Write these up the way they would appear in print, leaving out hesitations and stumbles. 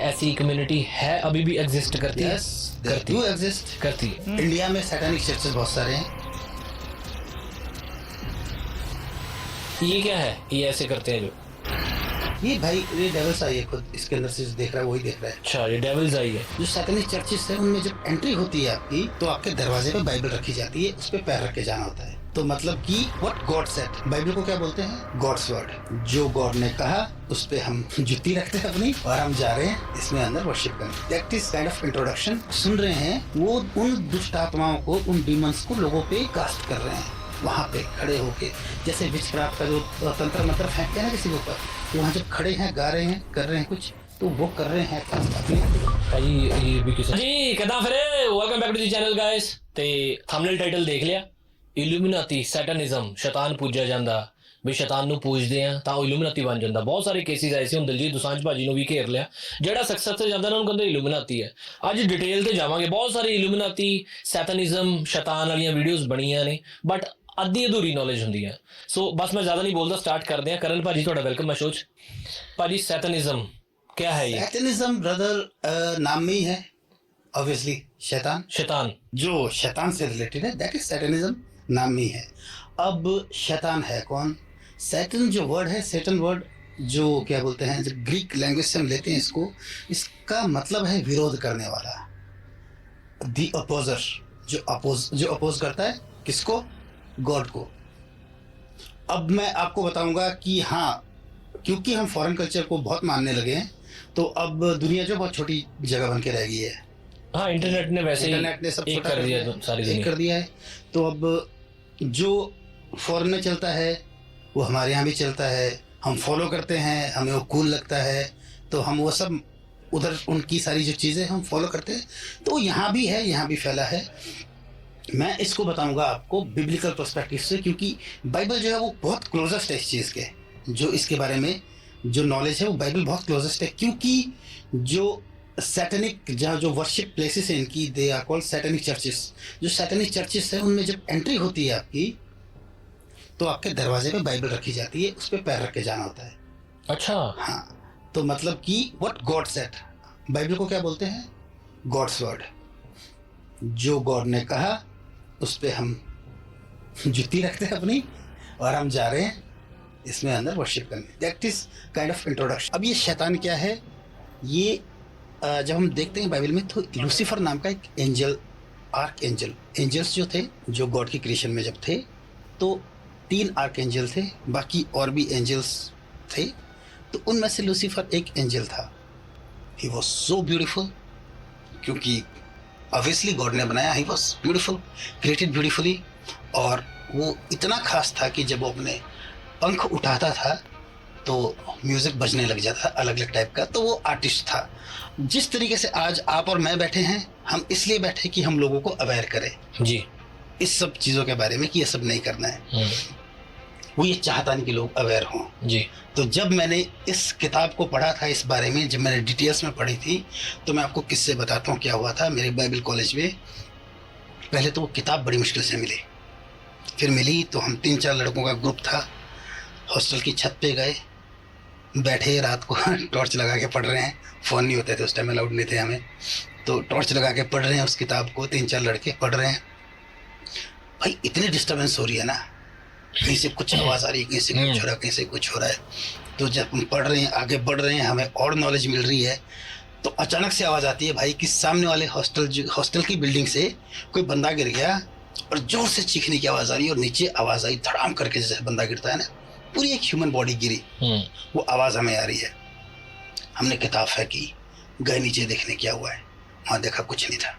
ऐसी कम्युनिटी है, अभी भी एग्जिस्ट करती है? करती है, एग्जिस्ट करती है। इंडिया में सैटेनिक चर्चेस बहुत सारे हैं। ये क्या है, ये ऐसे करते हैं जो? ये भाई ये डेविल्स आई है, खुद इसके अंदर से जो देख रहा है वही देख रहा है। अच्छा, ये डेविल्स आई है। जो सैटेनिक चर्चेस है उनमें जब एंट्री होती है आपकी, तो आपके दरवाजे पे बाइबल रखी जाती है, उस पे पैर रख के जाना होता है। तो मतलब कि व्हाट गॉड सेड, बाइबल को क्या बोलते हैं? God's word. जो गॉड ने कहा उस पे हम जुत्ती रखते हैं अपनी, और हम जा रहे हैं इसमें अंदर वर्शिप करने। That is kind of introduction. सुन रहे हैं वो उन दुष्ट आत्माओं को, उन डीमंस को लोगों पे कास्ट कर रहे हैं, वहाँ पे खड़े होके। जैसे विचक्राफ्ट का जो तंत्र मंत्र फेंकते हैं ना किसी के ऊपर, वहाँ जब खड़े हैं, गा रहे हैं, कर रहे हैं कुछ, तो वो कर रहे हैं ਭਾਜੀ ਇਹ ਵੀ ਕਿਸੇ ਜੀ ਕਿਦਾਂ ਫਿਰ welcome back to the channel guys. ਤੇ ਥੰਬਨੇਲ ਟਾਈਟਲ ਦੇਖ ਲਿਆ, ਇਲੂਮੀਨਾਤੀ ਸੈਟਨਿਜ਼ਮ, ਸ਼ੈਤਾਨ ਪੂਜਿਆ ਜਾਂਦਾ, ਵੀ ਸ਼ੈਤਾਨ ਨੂੰ ਪੂਜਦੇ ਆ ਤਾਂ ਉਹ ਇਲੂਮੀਨਾਤੀ ਬਣ ਜਾਂਦਾ। ਬਹੁਤ ਸਾਰੇ ਕੇਸਿਸ ਐਸੇ ਹੁਣ ਦਿਲਜੀਤ ਦੋਸਾਂਝ ਭਾਜੀ ਨੂੰ ਵੀ ਘੇਰ ਲਿਆ, ਜਿਹੜਾ ਸਕਸੈਸ ਤੇ ਜਾਂਦਾ ਨਾ ਉਹਨੂੰ ਕਹਿੰਦੇ ਇਲੂਮੀਨਾਤੀ ਹੈ। ਅੱਜ ਡਿਟੇਲ ਤੇ ਜਾਵਾਂਗੇ, ਬਹੁਤ ਸਾਰੇ ਇਲੂਮੀਨਾਤੀ ਸੈਟਨਿਜ਼ਮ ਸ਼ੈਤਾਨ ਵਾਲੀਆਂ ਵੀਡੀਓਜ਼ ਬਣੀਆਂ ਨੇ, ਬਟ ਅੱਧੀ ਅਧੂਰੀ ਨੌਲੇਜ ਹੁੰਦੀ ਹੈ। ਸੋ ਬਸ ਮੈਂ ਜ਼ਿਆਦਾ ਨਹੀਂ ਬੋਲਦਾ, ਸਟਾਰਟ ਕਰਦੇ ਹਾਂ। ਕਰਨ ਭਾਜੀ ਤੁਹਾਡਾ ਵੈਲਕਮ ਹੈ ਸ਼ੋਅ 'ਚ। ਭਾਜੀ सैटनिज्म क्या है ये? सैटनिज्म ब्रदर नाम में ही है, ऑब्वियसली शैतान। शैतान जो शैतान से रिलेटेड है, दैट इज सैटनिज्म, नाम में ही है। अब शैतान है कौन? सैटन जो वर्ड है, सैटन वर्ड जो क्या बोलते हैं, जो ग्रीक लैंग्वेज से हम लेते हैं इसको, इसका मतलब है विरोध करने वाला, दी अपोजर। जो अपोज करता है किसको? गॉड को। अब मैं आपको बताऊंगा कि हाँ, क्योंकि हम फॉरेन कल्चर को बहुत मानने लगे हैं, तो अब दुनिया जो बहुत छोटी जगह बन के रह गई है। हाँ, इंटरनेट ने वैसे इंटरनेट ने सब एक छोटा कर दिया, तो सारी एक दुनिया कर दिया है। तो अब जो फॉरेन में चलता है वो हमारे यहाँ भी चलता है, हम फॉलो करते हैं, हमें वो कूल लगता है, तो हम वो सब उधर उनकी सारी जो चीज़ें हम फॉलो करते हैं। तो यहाँ भी है, यहाँ भी फैला है। मैं इसको बताऊंगा आपको बिब्लिकल पर्सपेक्टिव से, क्योंकि बाइबल जो है वो बहुत क्लोजेस्ट है इस चीज़ के। जो इसके बारे में जो नॉलेज है वो बाइबल बहुत क्लोजेस्ट है, क्योंकि जो सैटेनिक जहाँ जो वर्शिप प्लेसेस हैं इनकी, they are called satanic churches. जो सैटेनिक चर्चेस है उनमें जब एंट्री होती है आपकी, तो आपके दरवाजे पे बाइबल रखी जाती है, उस पर पैर रख के जाना होता है। अच्छा, हाँ, तो मतलब कि व्हाट गॉड सेड, बाइबल को क्या बोलते हैं? God's word. जो गॉड ने कहा उस पे हम जुत्ती रखते हैं अपनी, और हम जा रहे हैं इसमें अंदर वर्शिप करने। That is kind of introduction. अब ये शैतान क्या है? ये जब हम देखते हैं बाइबल में, तो लूसीफर नाम का एक एंजल, आर्क एंजल, एंजल्स जो थे, जो गॉड की क्रिएशन में जब थे, तो 3 आर्क एंजल थे, बाकी और भी एंजल्स थे। तो उनमें से लूसीफर एक एंजल था। ही वॉज सो ब्यूटिफुल, क्योंकि ऑब्वियसली गॉड ने बनाया, he was beautiful, created beautifully. और वो इतना खास था कि जब वो अपने पंख उठाता था तो म्यूजिक बजने लग जाता था अलग अलग टाइप का। तो वो आर्टिस्ट था। जिस तरीके से आज आप और मैं बैठे हैं, हम इसलिए बैठे कि हम लोगों को अवेयर करें जी इस सब चीज़ों के बारे में, कि ये सब नहीं करना है। वो ये चाहता नहीं कि लोग अवेयर हों जी। तो जब मैंने इस किताब को पढ़ा था, इस बारे में जब मैंने डिटेल्स में पढ़ी थी, तो मैं आपको किससे बताता हूँ क्या हुआ था मेरे बाइबल कॉलेज में। पहले तो वो किताब बड़ी मुश्किल से मिली, फिर मिली तो हम 3-4 लड़कों का ग्रुप था, हॉस्टल की छत पे गए, बैठे रात को टॉर्च लगा के पढ़ रहे हैं। फ़ोन नहीं होते थे उस टाइम, अलाउड नहीं थे हमें, तो टॉर्च लगा के पढ़ रहे हैं उस किताब को, 3-4 लड़के पढ़ रहे हैं। भाई इतनी डिस्टर्बेंस हो रही है ना, कहीं से कुछ आवाज़ आ रही है, कहीं से कुछ हो रहा है, कहीं से कुछ हो रहा है। तो जब हम पढ़ रहे हैं, आगे बढ़ रहे हैं, हमें और नॉलेज मिल रही है, तो अचानक से आवाज़ आती है भाई कि सामने वाले हॉस्टल की बिल्डिंग से कोई बंदा गिर गया, और ज़ोर से चीखने की आवाज़ आ रही है, और नीचे आवाज़ आई धड़ाम करके, जैसे बंदा गिरता है ना, पूरी एक ह्यूमन बॉडी गिरी, वो आवाज़ हमें आ रही है। हमने किताब फेंकी, गए नीचे देखने क्या हुआ है, वहाँ देखा कुछ नहीं था।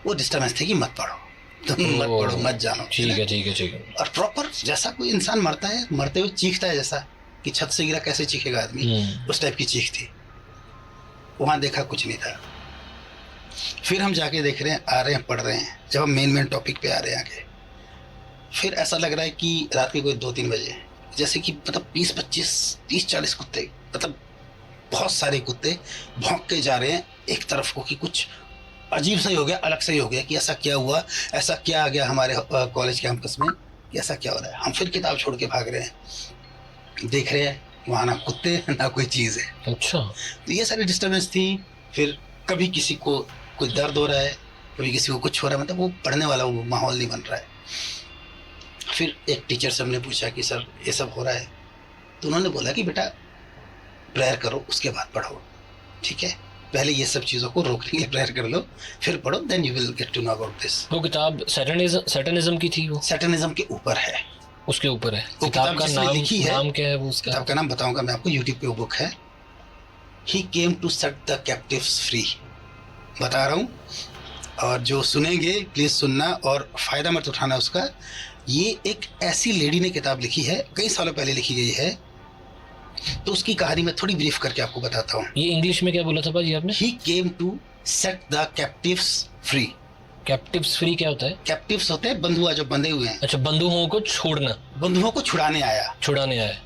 वो डिस्टर्बेंस थी कि मत पढ़ो, तुम मत पढ़ो, मत जानो। ठीक है ठीक है ठीक है। और प्रॉपर जैसा कोई इंसान मरता है, मरते हुए चीखता है, जैसा कि छत से गिरा कैसे चीखेगा आदमी, उस टाइप की चीख थी। वहाँ देखा कुछ नहीं था। फिर हम जाके देख रहे हैं, आ रहे हैं, पढ़ रहे हैं, जब हम मेन टॉपिक पे आ रहे हैं आगे, फिर ऐसा लग रहा है कि रात के कोई 2-3 बजे, जैसे कि मतलब 20-25, 30-40 कुत्ते, मतलब बहुत सारे कुत्ते भौंक के जा रहे हैं एक तरफ को, कि कुछ अजीब सा ही हो गया, अलग सा ही हो गया, कि ऐसा क्या हुआ, ऐसा क्या आ गया हमारे कॉलेज कैंपस में, कि ऐसा क्या हो रहा है। हम फिर किताब छोड़ के भाग रहे हैं, देख रहे हैं वहाँ ना कुत्ते ना कोई चीज़ है। अच्छा। तो ये सारी डिस्टर्बेंस थी। फिर कभी किसी को कुछ दर्द हो रहा है, कभी किसी को कुछ हो रहा है, मतलब वो पढ़ने वाला वो माहौल नहीं बन रहा है। फिर एक टीचर से हमने पूछा कि सर ये सब हो रहा है, तो उन्होंने बोला कि बेटा प्रेयर करो उसके बाद पढ़ो, ठीक है, पहले ये सब चीज़ों को रोकने के लिए प्रेयर कर लो, फिर पढ़ो, then you will get to know about this. वो किताब सैटनिज्म की थी, वो सैटनिज्म के ऊपर है, उसके ऊपर है। वो किताब का जिसने नाम लिखी है, नाम क्या है वो उसका? किताब का नाम बताऊंगा मैं आपको, यूट्यूब पे वो बुक है, he came to set the captives free, बता रहा हूँ। और जो सुनेंगे प्लीज़ सुनना और फ़ायदा मत उठाना उसका। ये एक ऐसी लेडी ने किताब लिखी है, कई सालों पहले लिखी गई है, तो उसकी कहानी मैं थोड़ी ब्रीफ करके आपको बताता हूँ। ये इंग्लिश में क्या बोला था भाजी आपने? He came to set the captives free. Captives free क्या होता है? कैप्टिव्स होते हैं बंधुआ, जो बंधे हुए हैं। अच्छा, बंधुओं को छोड़ना, बंधुओं को छुड़ाने आया, छुड़ाने आया।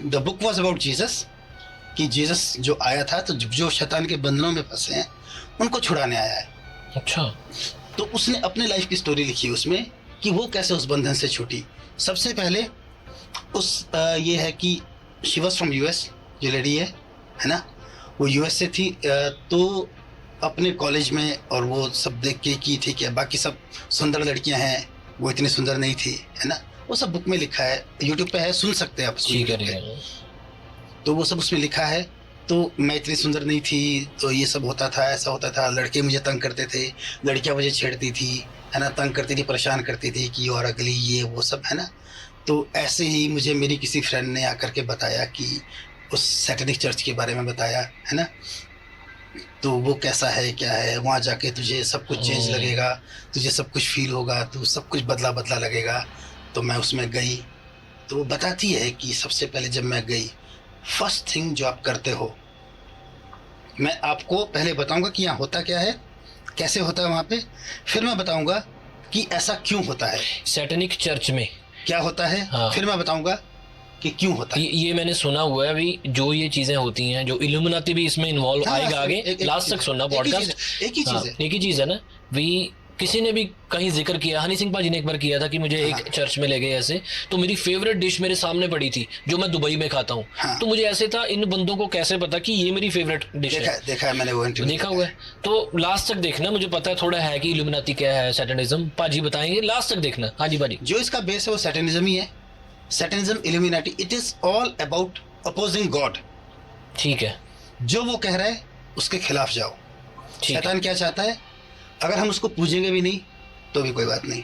The book was about Jesus, कि जीसस जो आया था तो जो शैतान के बंधनों में फंसे हैं उनको छुड़ाने आया है। अच्छा। तो उसने अपने लाइफ की स्टोरी लिखी है उसमें कि वो कैसे उस बंधन से छूटी। सबसे पहले ये है कि शी वॉज फ्रॉम यूएस, जो लेडी है ना, वो यूएस से थी। तो अपने कॉलेज में और वो सब देख के की थी कि बाकी सब सुंदर लड़कियां हैं, वो इतनी सुंदर नहीं थी, है ना, वो सब बुक में लिखा है, यूट्यूब पे है, सुन सकते हैं आप उसको। ठीक है। तो वो सब उसमें लिखा है। तो मैं इतनी सुंदर नहीं थी, तो ये सब होता था, ऐसा होता था, लड़के मुझे तंग करते थे, लड़कियां मुझे छेड़ती थी, है ना, तंग करती थी, परेशान करती थी कि और अगली ये वो सब, है ना। तो ऐसे ही मुझे मेरी किसी फ्रेंड ने आकर के बताया कि उस सैटेनिक चर्च के बारे में बताया, है ना, तो वो कैसा है, क्या है, वहाँ जाके तुझे सब कुछ चेंज लगेगा, तुझे सब कुछ फील होगा, तो सब कुछ बदला बदला लगेगा। तो मैं उसमें गई, तो वो बताती है कि सबसे पहले जब मैं गई, फर्स्ट थिंग जो आप करते हो, मैं आपको पहले बताऊंगा कि यहाँ होता क्या है, कैसे होता है वहाँ पे, फिर मैं बताऊंगा कि ऐसा क्यों होता है, सैटेनिक चर्च में क्या होता है, हाँ। फिर मैं बताऊंगा कि क्यों होता है। ये मैंने सुना हुआ है अभी, जो ये चीजें होती हैं, जो इल्यूमिनाटी भी इसमें इन्वॉल्व हाँ, आएगा आगे, एक लास्ट चीज़ तक है, सुनना एक ही चीज़ पॉडकास्ट। है, एक ही चीज़ है। एक ही चीज है ना। भी किसी ने भी कहीं जिक्र किया, हनी सिंह पाजी ने एक बार किया था कि मुझे एक चर्च में ले गए ऐसे, तो मेरी फेवरेट डिश मेरे सामने पड़ी थी जो मैं दुबई में खाता हूँ। हाँ। तो मुझे ऐसे था, इन बंदों को कैसे पता कि ये मेरी फेवरेट डिश है? देखा है मैंने वो इंटरव्यू, देखा हुआ है। तो लास्ट तक देखना, मुझे पता है थोड़ा है कि इल्यूमिनाटी क्या है, सैटनिज्म पाजी बताएंगे, लास्ट तक देखना। हाँ जी पाजी। जो इसका बेस है वो सैटेनिज्म ही है। Satanism, Illuminati, it is all about opposing God. ठीक है। जो वो कह रहा है उसके खिलाफ जाओ। ठीक है। शैतान क्या चाहता है, अगर हम उसको पूजेंगे भी नहीं तो भी कोई बात नहीं,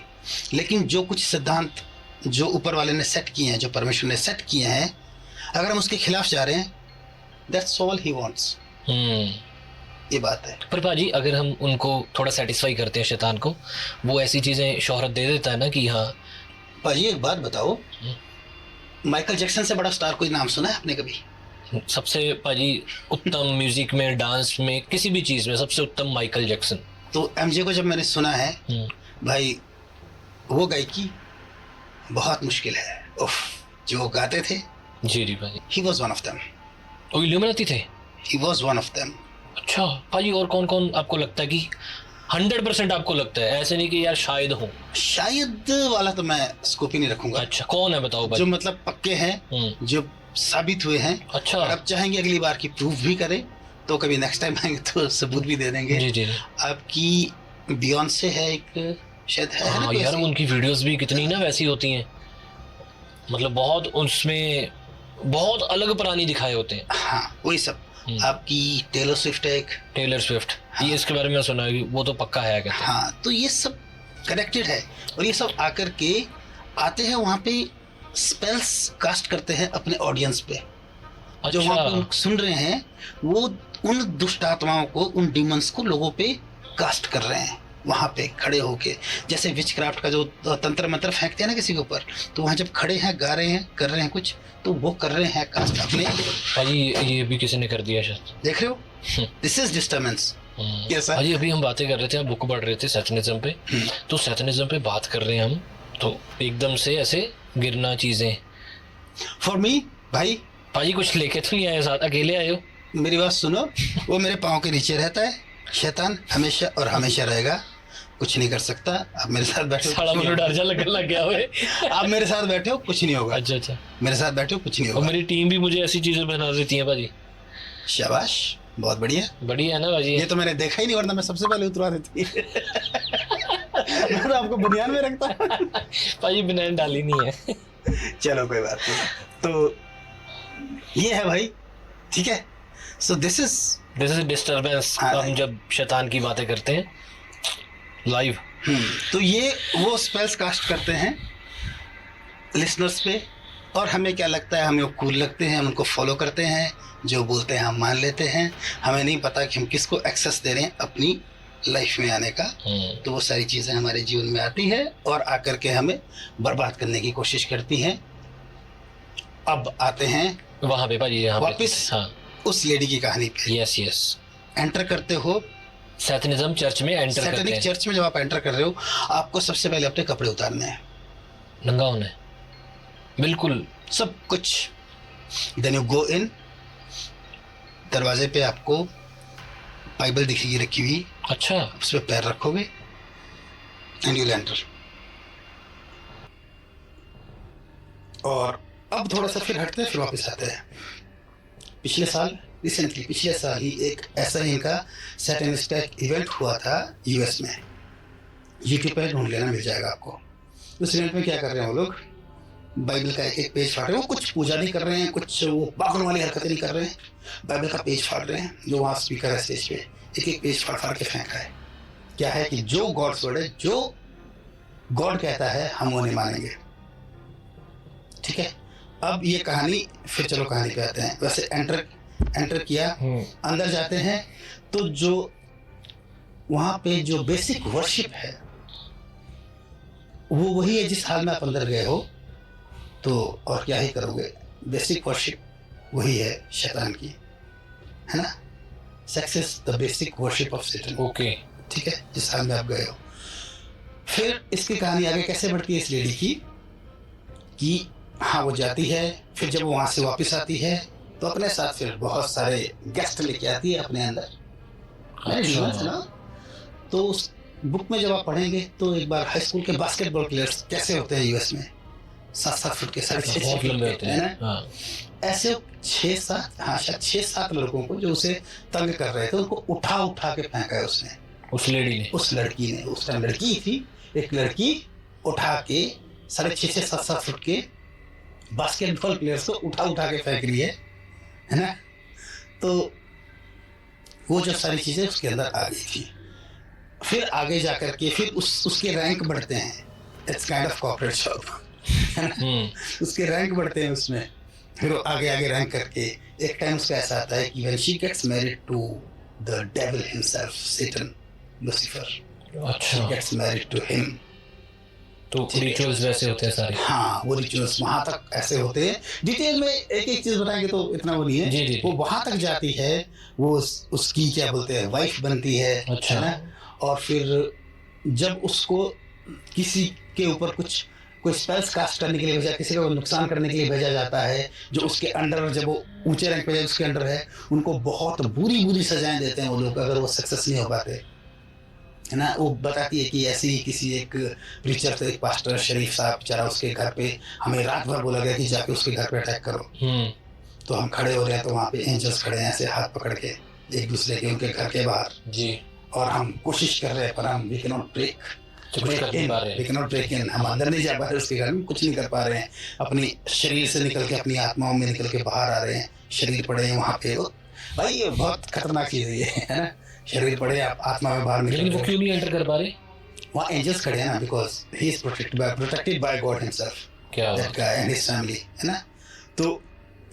लेकिन जो कुछ सिद्धांत जो ऊपर वाले ने सेट किए हैं, जो परमेश्वर ने सेट किए हैं, अगर हम उसके खिलाफ जा रहे हैं, दैट्स ऑल ही वांट्स। ये बात है। पर भाजी अगर हम उनको थोड़ा सेटिस्फाई करते हैं शैतान को, वो ऐसी चीजें शोहरत दे देता है ना कि हाँ। भाजी एक बात बताओ, माइकल जैक्सन से बड़ा स्टार कोई नाम सुना है आपने कभी? सबसे भाजी उत्तम म्यूजिक में, डांस में, किसी भी चीज में सबसे उत्तम माइकल जैक्सन। तो एमजे को जब मैंने सुना है, भाई वो गायकी बहुत मुश्किल है, उफ, जो गाते थे। जी जी भाजी। He was one of them. वो इल्यूमिनाटी थे? He was one of them. अच्छा भाजी, और कौन कौन आपको लगता है कि 100% आपको लगता है, ऐसे नहीं कि यार शायद हो? शायद वाला तो मैं स्कोप ही नहीं रखूंगा। अच्छा, कौन है बताओ भाई? जो मतलब पक्के हैं, जो साबित हुए हैं। अच्छा। और अब चाहेंगे अगली बार की प्रूफ भी करें, तो कभी नेक्स्ट टाइम आएंगे तो सबूत भी दे देंगे। जी जी। आपकी बियॉन्से है एक, शायद है हाँ ना यार, कोई उनकी वीडियोस भी कितनी ना वैसी होती हैं, मतलब बहुत उसमें बहुत अलग प्राणी दिखाए होते हैं। हाँ वही सब। आपकी टेलर स्विफ्ट है एक। टेलर स्विफ्ट, हाँ। ये इसके बारे में सुना है, वो तो पक्का है कहते हैं। हाँ, तो ये सब कनेक्टेड है, और ये सब आकर के आते हैं वहाँ पे, स्पेल्स कास्ट करते हैं अपने ऑडियंस पे। जो वहाँ पे लोग सुन रहे हैं, वो उन दुष्ट आत्माओं को, उन डीमंस को लोगों पे कास्ट कर रहे हैं वहाँ पे खड़े होके। जैसे विच क्राफ्ट का जो तंत्र मंत्र फेंकते हैं ना किसी के ऊपर, तो वहाँ जब खड़े हैं, गा रहे हैं, कर रहे हैं कुछ, तो वो कर रहे हैं कास्ट अपने। भाई ये भी किसी ने कर दिया शायद, देख रहे हो, दिस इज डिस्टर्बेंस। कैसा? भाई अभी हम बातें कर रहे थे, आप बुक पढ़ रहे थे सैटनिज्म पे, तो सैटनिज्म पे बात कर रहे हैं हम, तो एकदम से ऐसे गिरना चीजें। फॉर मी भाई कुछ लेके तो नहीं आए साथ, अकेले आए हो? मेरी बात सुनो, वो मेरे पाँव के नीचे रहता है, शैतान हमेशा और हमेशा रहेगा। कुछ नहीं कर सकता। आप मेरे साथ बैठे हो, साला कुछ मुझे नहीं डर जा लगने लग गया हुए। होगा। आप मेरे साथ बैठे हो, कुछ नहीं होगा। अच्छा अच्छा। मेरे साथ बैठे हो, कुछ नहीं और होगा। मेरी टीम भी मुझे ऐसी चीजें बना देती है भाजी। शाबाश, बहुत बढ़िया। बढ़िया है ना भाजी? ये तो मैंने देखा ही नहीं, वरना मैं सबसे पहले उतरवा देती। मैं तो आपको बनियान में रखता। भाजी बनान डाली नहीं है। चलो कोई बात नहीं। तो ये है भाई, ठीक है। So this is disturbance. हाँ, हम जब शैतान की बातें करते हैं लाइव। तो ये वो स्पेल्स कास्ट करते हैं लिसनर्स पे, और हमें क्या लगता है, हमें वो कूल लगते हैं, हम उनको फॉलो करते हैं, जो बोलते हैं हम मान लेते हैं। हमें नहीं पता कि हम किसको एक्सेस दे रहे हैं अपनी लाइफ में आने का। तो वो सारी चीज़ें हमारे जीवन में आती है और आकर के हमें बर्बाद करने की कोशिश करती हैं। अब आते हैं वहां पे भाजी, यहाँ पे वापस हाँ उस लेडी की कहानी पे। Yes yes. एंटर करते हो सैतनिज्म चर्च में एंटर करते सैटेनिक हैं। चर्च में। जब आप एंटर कर रहे हो, आपको सबसे पहले अपने कपड़े उतारने हैं, नंगा होना है बिल्कुल सब कुछ। देन यू गो इन। दरवाजे पे आपको बाइबल दिखेगी रखी हुई, अच्छा। उस पर पैर रखोगे एंड यू एंटर। और अब थोड़ा सा फिर हटते हैं, फिर वापस आते हैं। पिछले साल रिसेंटली, पिछले साल ही एक ऐसा ही इनका सैटेनिस्टिक इवेंट हुआ था यूएस में। यूट्यूब पे ढूंढ लेना, मिल जाएगा आपको। उस इवेंट में क्या कर रहे हैं वो लोग, बाइबल का एक एक पेज फाड़ रहे हैं। वो कुछ पूजा नहीं कर रहे हैं, कुछ वो पागल वाली हरकतें नहीं कर रहे हैं, बाइबल का पेज फाड़ रहे हैं। जो वहाँ स्पीकर है स्टेज पे, एक एक पेज फाड़ फाड़ के फेंका है। क्या है कि जो गॉड्स वर्ड है, जो गॉड कहता है, हम वो नहीं मानेंगे। ठीक है। अब ये कहानी, फिर चलो कहानी पे आते हैं। वैसे एंटर किया, अंदर जाते हैं तो जो वहाँ पे जो बेसिक वर्शिप है वो वही है जिस हाल में आप अंदर गए हो। तो और क्या ही करोगे, बेसिक वर्शिप वही है शैतान की, है ना। Sex is the basic worship of Satan. Okay ठीक है, जिस हाल में आप गए हो। फिर इसकी कहानी आगे कैसे बढ़ती है इस लेडी की, कि हाँ वो जाती है, फिर जब वो वहां से वापस आती है तो अपने साथ फिर बहुत सारे गेस्ट लेके आती है अपने अंदर। अच्छा। ना, तो उस बुक में जब आप पढ़ेंगे तो एक बार हाई स्कूल के बास्केटबॉल प्लेयर्स कैसे होते हैं यूएस में, 7-7 फुट के, 6.5 बहुत लंबे होते हैं ना। हाँ। ऐसे 6-7, हाँ शायद 6-7 लड़कों को जो उसे तंग कर रहे थे, उनको उठा उठा के फेंका है उसने, उस लेडी ने। उस लड़की ने। उस टाइम लड़की थी, एक लड़की उठा के 6.5 से 7-7 फुट के बास्केटबॉल प्लेयर्स को उठा उठा के फेंक रही है ना। तो वो जो सारी चीजें उसके अंदर आ गई थी। फिर आगे जाकर के फिर उसके रैंक बढ़ते हैं। It's kind of corporate job, है ना। उसके रैंक बढ़ते हैं उसमें, फिर वो आगे आगे रैंक करके एक टाइम उसका ऐसा आता है कि when she gets married to the devil himself, Satan, Lucifer, she अच्छा। Gets married to him. तो रिचुअल्स वैसे होते हैं सारे। हाँ, वो रिचुअल्स वहां तक ऐसे होते हैं। डिटेल में एक एक चीज बताएंगे तो इतना वो नहीं है। जी, जी। वो वहां तक जाती है, वो उसकी क्या बोलते हैं, वाइफ बनती है, अच्छा। है ना। और फिर जब उसको किसी के ऊपर कुछ कोई स्पेल्स कास्ट करने के लिए भेजा, किसी को नुकसान करने के लिए भेजा जाता है, जो उसके अंडर, जब वो ऊंचे रैंक पे उसके अंडर है, उनको बहुत बुरी बुरी सजाएं देते हैं वो लोग, अगर वो सक्सेस नहीं हो पाते, है ना। वो बताती है कि ऐसे ही किसी एक प्रीचर थे, एक पास्टर शरीफ साहब बेचारा, उसके घर पे हमें रात भर बोला गया कि जाके उसके घर पे अटैक करो। तो हम खड़े हो रहे हैं तो वहाँ पे एंजल्स खड़े हैं ऐसे हाथ पकड़ के एक दूसरे के, उनके घर के बाहर जी। और हम कोशिश कर रहे हैं पर हम we can not break in, हम अंदर नहीं जा पा रहे उसके घर में, कुछ नहीं कर पा रहे हैं। अपनी शरीर से निकल के, अपनी आत्माओं में निकल के बाहर आ रहे हैं। शरीर पड़े हैं वहाँ पे। भाई ये बहुत खतरनाक चीज है ना। शरीर पड़े, आप आत्मा में बाहर लेकिन वो निकल, क्यों नहीं एंटर कर पा रहे? वहाँ एंजल्स खड़े हैं ना, because he is protected by God himself, क्या that guy and his family, है ना। तो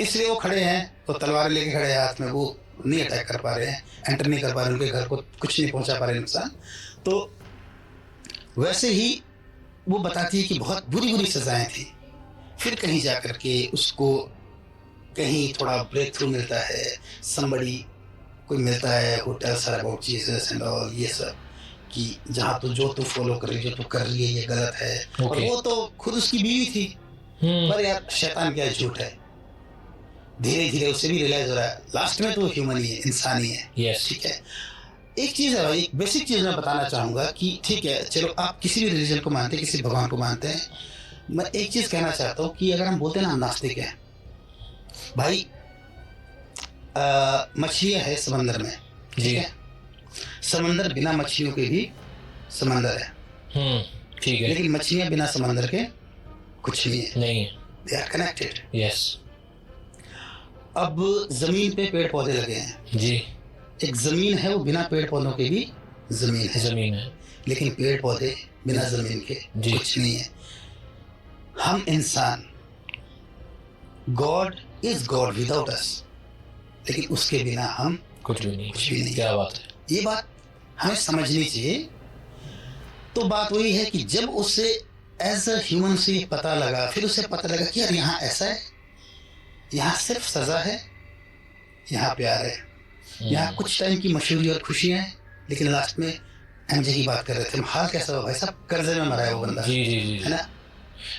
इसलिए वो खड़े हैं, तो तलवार लेके खड़े हैं हाथ में, वो नहीं अटैक कर पा रहे हैं, एंटर नहीं कर पा रहे, उनके घर को कुछ नहीं पहुंचा पा रहे नुकसान। तो वैसे ही वो बताती है कि बहुत बुरी बुरी सजाएं थी। फिर कहीं जा कर के उसको कहीं थोड़ा ब्रेक थ्रू मिलता है, somebody कोई मिलता है, who tells her about Jesus and all, ये सब, कि जहाँ तो जो तू फॉलो कर रही, जो तू कर रही है, ये गलत है। और वो तो खुद उसकी बीवी थी, पर यार शैतान क्या झूठ है। धीरे धीरे उसे भी रियलाइज हो रहा है, लास्ट में तो ह्यूमन ही है, इंसान ही है। यस। ठीक है। एक चीज है भाई, एक बेसिक चीज मैं बताना चाहूंगा कि ठीक है चलो आप किसी भी रिलीजन को मानते हैं, किसी भगवान को मानते हैं, मैं एक चीज कहना चाहता हूँ कि अगर हम बोलते हैं ना हम नास्तिक हैं भाई, मछलियां है समंदर में, ठीक है, समंदर बिना मछलियों के भी समंदर है, ठीक है, लेकिन मछलियां बिना समंदर के कुछ नहीं है, नहीं है, दे आर कनेक्टेड। यस। अब जमीन पे पेड़ पौधे लगे हैं जी, एक जमीन है वो बिना पेड़ पौधों के भी जमीन है, जमीन है, लेकिन पेड़ पौधे बिना जमीन के जी। कुछ नहीं है। हम इंसान, गॉड इज गॉड विदाउट अस, लेकिन उसके बिना हम कुछ भी नहीं, कुछ भी नहीं। क्या बात है, ये बात हमें समझनी चाहिए। तो बात वही है कि जब उसे एज अ ह्यूमन से पता लगा, फिर उसे पता लगा कि यार यहाँ ऐसा है, यहाँ सिर्फ सजा है, यहाँ प्यार है, यहाँ कुछ टाइम की मशहूरी और खुशियां हैं, लेकिन लास्ट में एमजे की बात कर रहे थे, हाल कैसा हुआ भाई साहब, कर्जे में मरा है वो बंदा, जी जी जी, है ना।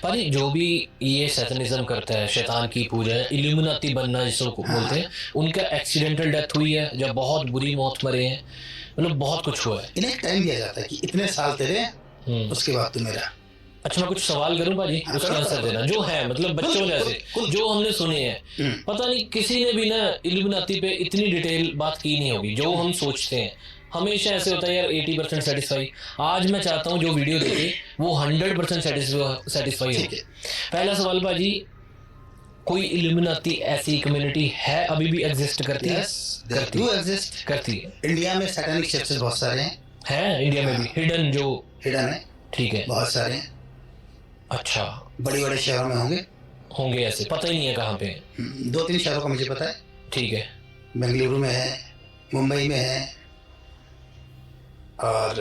भाई जो भी ये सैतानिज्म करता है, शैतान की पूजा, इल्यूमिनाती बनना जिसको बोलते हैं, उनका एक्सीडेंटल डेथ हुई है, जब बहुत बुरी मौत मरे हैं, मतलब बहुत कुछ हुआ है। इन्हें एक टाइम दिया जाता है कि इतने साल तेरे, उसके बाद तू मेरा। अच्छा मैं कुछ सवाल करूं भाजी, उसका आंसर देना, जो है मतलब बच्चों जैसे जो हमने सुने हैं, पता नहीं किसी ने भी ना इल्यूमिनाती पे इतनी डिटेल बात की नहीं होगी जो हम सोचते हैं। हमेशा ऐसे होता है यार 80% सेटिस्फाई, आज मैं चाहता हूँ जो वीडियो देखे वो 100% सेटिस्फाई हो। पहला सवाल भाजी, कोई इल्यूमिनाती ऐसी कम्युनिटी है अभी भी एग्जिस्ट करती है? करती है, एग्जिस्ट करती है। इंडिया में सैटेनिक चर्चेस बहुत सारे हैं इंडिया में भी हिडन, जो हिडन है, ठीक है, बहुत सारे हैं। अच्छा, बड़े बड़े शहरों में होंगे ऐसे, पता ही नहीं है कहाँ पे। 2-3 शहरों का मुझे पता है, ठीक है, बेंगलुरु में है, मुंबई में है, और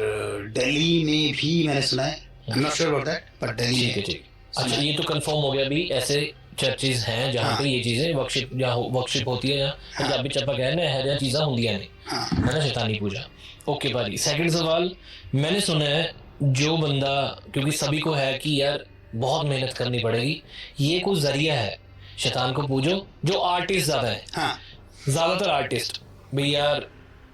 दिल्ली में भी मैंने सुना है, I am not sure about that, पर दिल्ली ठीक है, ठीक। अच्छा ये तो कंफर्म हो गया भी, ऐसे चर्चेज हैं जहाँ पे ये चीजें वर्कशिप वर्कशिप होती है, जहाँ पंजाबी चप्पा कहने है चीज़ा होंदियां ने, है ना, शैतानी पूजा। ओके भाई, सेकंड सवाल, मैंने सुना है जो बंदा, क्योंकि सभी को है कि यार बहुत मेहनत करनी पड़ेगी, ये कोई जरिया है, शैतान को पूजो, जो आर्टिस्ट ज्यादा है, ज्यादातर आर्टिस्ट भाई यार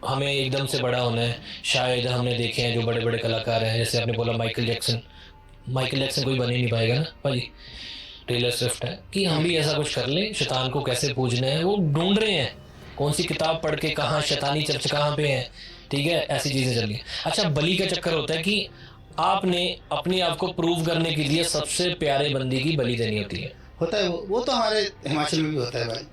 हमें एकदम से बड़ा होना है, शायद हमने देखे हैं जो बड़े बड़े कलाकार हैं, जैसे आपने बोला माइकल जैक्सन कोई बन ही नहीं पाएगा ना भाई, टेलर स्विफ्ट है, कि हम भी ऐसा कुछ कर लें, शैतान को कैसे पूजना है वो ढूंढ रहे हैं, कौन सी किताब पढ़ के कहाँ शैतानी चर्च कहाँ पे है, ठीक है, ऐसी चीजें चल रही है। अच्छा बलि का चक्कर होता है कि आपने अपने आप को प्रूव करने के लिए सबसे प्यारे बंदी की बलि देनी होती है, होता है वो तो हमारे हिमाचल में भी होता है भाई।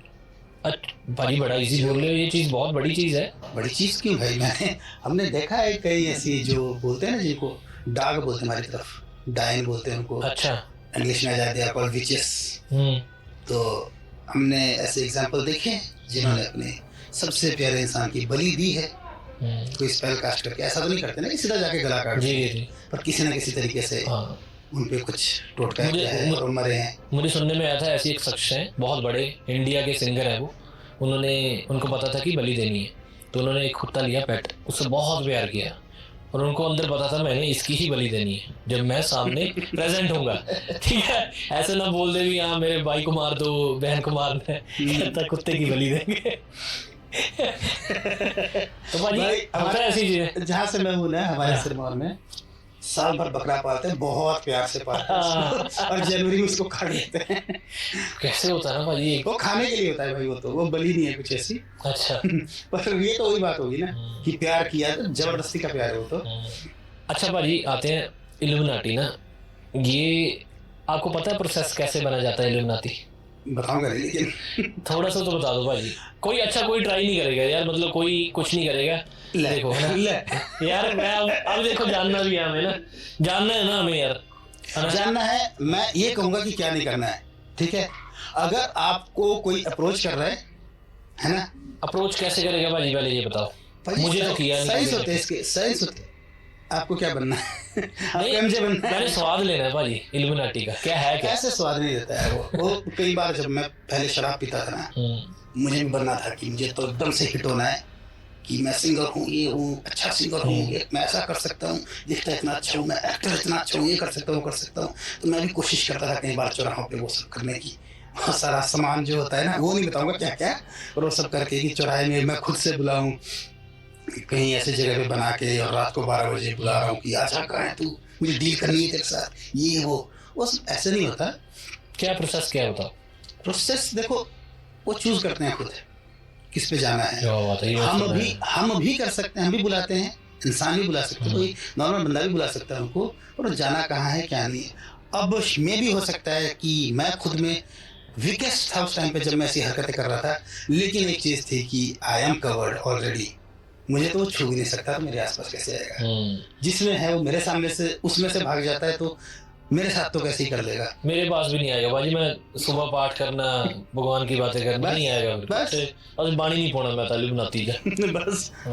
भाई बड़ा इजी बोल रहे हो, ये चीज बहुत बड़ी चीज है। बड़ी चीज क्यों भाई, हमने देखा है कई ऐसी जो बोलते हैं ना, जिनको डाग बोलते हैं, हमारी तरफ डायन बोलते हैं उनको, अच्छा इंग्लिश में आ जाते हैं कॉल्ड विचेस। तो हमने ऐसे एग्जांपल देखे जिन्होंने अपने सबसे प्यारे इंसान की बलि दी है, कोई स्पेल कास्ट करके, ऐसा तो नहीं करते ना कि सीधा जाके गला काट, पर किसी न किसी तरीके से उन पे कुछ टोटका है और मरे हैं। मुझे सुनने में आया था ऐसी एक शख्स है, बहुत बड़े इंडिया के सिंगर है वो, उनको पता था कि बलि देनी है, तो उन्होंने एक कुत्ता लिया पेट, उससे बहुत प्यार किया, और उनको अंदर पता था मैंने इसकी ही बलि देनी है जब मैं सामने प्रेजेंट होऊंगा, ठीक है, ऐसे ना बोल दे भी हाँ मेरे भाई को मार दो, बहन को मारना है, कुत्ते की बलि देंगे। तो भाई ऐसी चीजें, जहाँ से मैं हूँ ना, हमारे सिरमौर में साल भर बकरा पालते हैं, बहुत प्यार से पालते हैं, और जनवरी में उसको खा लेते हैं। कैसे होता है ना भाई, वो खाने के लिए होता है भाई, वो बलि नहीं है कुछ ऐसी। अच्छा पर ये तो वही बात होगी ना कि प्यार किया तो जबरदस्ती का प्यार है वो तो। अच्छा भाई आते हैं इल्यूमिनाटी ना, ये आपको पता है प्रोसेस कैसे बना जाता है इल्यूमिनाटी? बताऊंगा लेकिन थोड़ा सा तो बता दो भाई, कोई अच्छा कोई ट्राई नहीं करेगा यार, मतलब कोई कुछ नहीं करेगा, देखो है ना यार, मैं अब देखो जानना भी है हमें ना, जानना है ना हमें यार, जानना है। मैं ये कहूंगा कि क्या नहीं करना है, ठीक है, अगर आपको कोई अप्रोच कर रहा है ना, अप्रोच कैसे करेगा भाई, पहले ये बताओ मुझे, तो किया नहीं, साइंस होते हैं इसके, साइंस होते हैं। आपको क्या बनना है? एमजे बनना है? मैंने स्वाद लेना है भाई इल्यूमिनाटी का, क्या है क्या? ऐसे स्वाद नहीं देता है वो कई बार जब मैं पहले शराब पीता था ना, मुझे भी बनना था कि मुझे तो एकदम से हिट होना है कि मैं सिंगर हूँ, ये हूँ, अच्छा सिंगर हूँ, मैं ऐसा कर सकता हूँ, दिखता इतना अच्छा हूँ, मैं एक्टर इतना अच्छा हूँ, ये कर सकता हूँ, वो कर सकता हूँ। तो मैं भी कोशिश करता था कई बार चौराहों पे वो सब करने की, बहुत सारा सामान जो होता है ना, वो नहीं बताऊंगा क्या क्या, और वो सब करके कि चौराहे में मैं खुद से बुलाऊं, कहीं ऐसे जगह पे बना के और रात को 12 बजे बुला रहा हूँ कि आजा कहाँ है तू, मुझे डील करनी है तेरे साथ, ये वो सब ऐसे नहीं होता। क्या प्रोसेस क्या होता? प्रोसेस देखो, वो चूज करते हैं खुद किस पे जाना है। क्या बात है, ये हम भी कर सकते हैं, हम भी बुलाते हैं, इंसान भी बुला सकते हैं, कोई नॉर्मल बंदा भी बुला सकता है उनको, और जाना कहाँ है क्या नहीं है। अब मैं भी हो सकता है कि मैं खुद में वीकेस्ट था उस टाइम पे जब मैं ऐसी हरकतें कर रहा था, लेकिन एक चीज थी कि आई एम कवर्ड ऑलरेडी, मुझे तो वो छू भी नहीं सकता, तो मेरे आसपास कैसे आएगा। जिसमें है वो मेरे सामने से उसमें से भाग जाता है, तो मेरे साथ तो कैसे ही कर लेगा। मेरे पास भी नहीं आएगा बाजी, मैं सुबह पाठ करना, भगवान की बातें करना नहीं आएगा, बस और बाणी नहीं पोना मैं ताली बनाती जा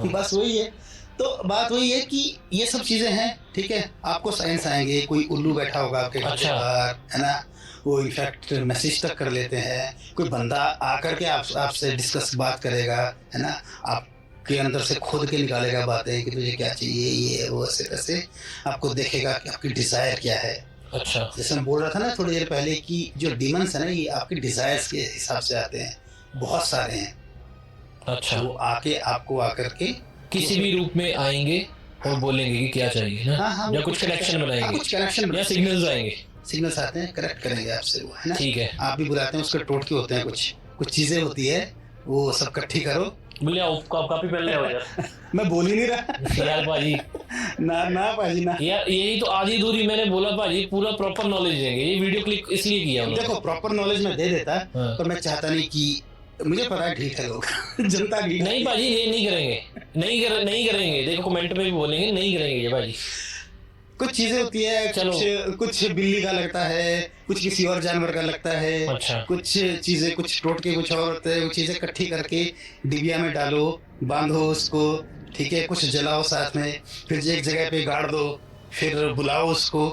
बस वही है। तो बात वही है कि ये सब चीजें हैं, ठीक है। आपको साइंस आएंगे, कोई उल्लू बैठा होगा आपके घर के बाहर, है ना, वो इनफैक्ट मैसेज तक कर लेते हैं। कोई बंदा आकर के आपसे डिस्कस बात करेगा, है ना, आपके अंदर से खोद के निकालेगा बातें कि तुझे क्या चाहिए, ये वो, ऐसे कैसे आपको देखेगा कि आपकी डिजायर क्या है। अच्छा, जैसे मैं बोल रहा था ना थोड़ी देर पहले कि जो डीमंस है ना, ये आपके डिजायर्स के हिसाब से आते हैं, बहुत सारे हैं। अच्छा, वो आके आपको आकर के किसी भी रूप में आएंगे और बोलेंगे कि क्या चाहिए ना, हाँ, या कुछ कनेक्शन बनाएंगे, कुछ कनेक्शन या सिग्नल्स आएंगे, सिग्नल्स आते हैं, करेक्ट करेंगे आपसे वो, है ना। ठीक है, आप भी बुलाते हैं, उसके टोटके होते हैं, कुछ चीजें होती है, वो सब इकट्ठी करो। बोले कॉपी पेन ले आओ यार मैं बोल ही नहीं रहा यार भाजी, ना भाजी ना यार यही तो आधी दूरी मैंने बोला भाजी, पूरा प्रॉपर नॉलेज देंगे। ये वीडियो क्लिक इसलिए किया उन्होंने। देखो प्रॉपर नॉलेज मैं दे देता, पर मैं चाहता नहीं कि, मुझे पता है ठीक है लोग जनता ठीक नहीं भाजी, ये नहीं करेंगे, नहीं करेंगे। देखो कमेंट में भी बोलेंगे नहीं करेंगे ये भाजी। कुछ चीजें होती है, कुछ बिल्ली का लगता है, कुछ किसी और जानवर का लगता है। अच्छा, कुछ चीजें, कुछ टोटके कुछ और होते हैं, वो चीजें इकट्ठी करके डिबिया में डालो, बांधो उसको, ठीक है, कुछ जलाओ साथ में, फिर एक जगह पे गाड़ दो, फिर बुलाओ उसको,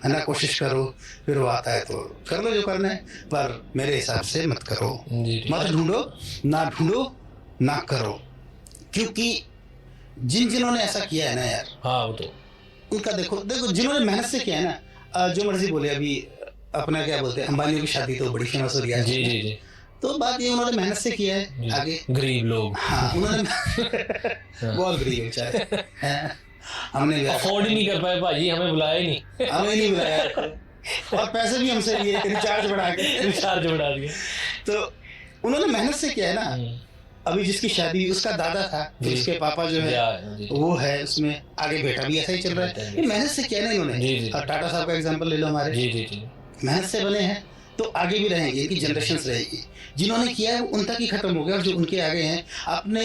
है ना, कोशिश करो, फिर वो आता है तो कर लो जो करना है, पर मेरे हिसाब से मत करो, मत ढूंढो ना करो, क्योंकि जिन्होंने ऐसा किया है ना यार, हाँ वो तो उनका देखो जिन्होंने मेहनत से किया है ना, जो मर्जी बोले, अभी अपना क्या बोलते हैं, अंबानी की शादी तो बड़ी फेमस हो रही है। जी। तो बात ये, उन्होंने मेहनत से किया है, आगे गरीब लोग, हाँ उन्होंने बहुत गरीब बेचारे, हमने अफोर्ड ही नहीं कर पाए भाजी, हमें बुलाया ही नहीं, हमें नहीं बुलाया और पैसे भी हमसे लिए, रिचार्ज बढ़ा दिया। तो उन्होंने मेहनत से किया है ना। अभी जिसकी शादी, उसका दादा था, उसके पापा जो है वो है, उसमें आगे बेटा भी ऐसा ही चल रहा है। ये मेहनत से किया ना इन्होंने। और टाटा साहब का एग्जांपल ले लो, हमारे मेहनत से बने हैं, तो आगे भी रहेंगे, इनकी जनरेशंस रहेगी। जिन्होंने किया है उन तक ही खत्म हो गया, और जो उनके आगे हैं, आपने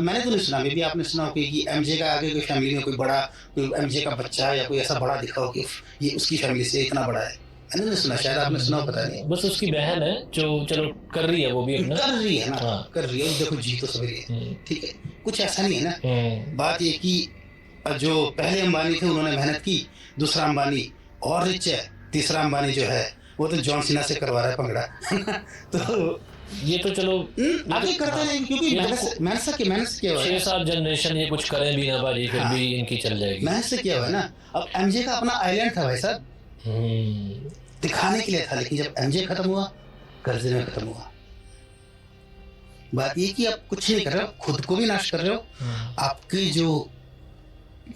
मैंने तो नहीं सुना, मे भी आपने सुना हो कि एमजे का आगे कोई फैमिली में कोई बड़ा, कोई एमजे का बच्चा या कोई ऐसा बड़ा दिखा हो कि ये उसकी फैमिली से इतना बड़ा है। मैंने नहीं सुना, शायद आपने सुना, पता नहीं। बस उसकी बहन है जो चलो कर रही है, वो भी अपना कर रही है ना, कर रही है, देखो जी तो सब रही है, ठीक है, कुछ ऐसा नहीं है ना। बात ये कि जो पहले अंबानी थे उन्होंने मेहनत की, दूसरा अंबानी और रिच है, तीसरा अंबानी जो है वो तो जॉन सीना से करवा रहा है पंगड़ा तो ये तो चलो आगे करते हैं, क्योंकि मेहनत से किया हुआ है। 6-7 जनरेशन ये कुछ करें भी ना भाजी, फिर भी इनकी चल जाएगी, मेहनत से किया हुआ है ना। अब एमजे का अपना आइलैंड था भाई साहब, दिखाने के लिए था, लेकिन जब एमजे खत्म हुआ, कर्जे में खत्म हुआ। बात ये कि आप कुछ नहीं कर रहे हो, खुद को भी नाश कर रहे हो, आपकी जो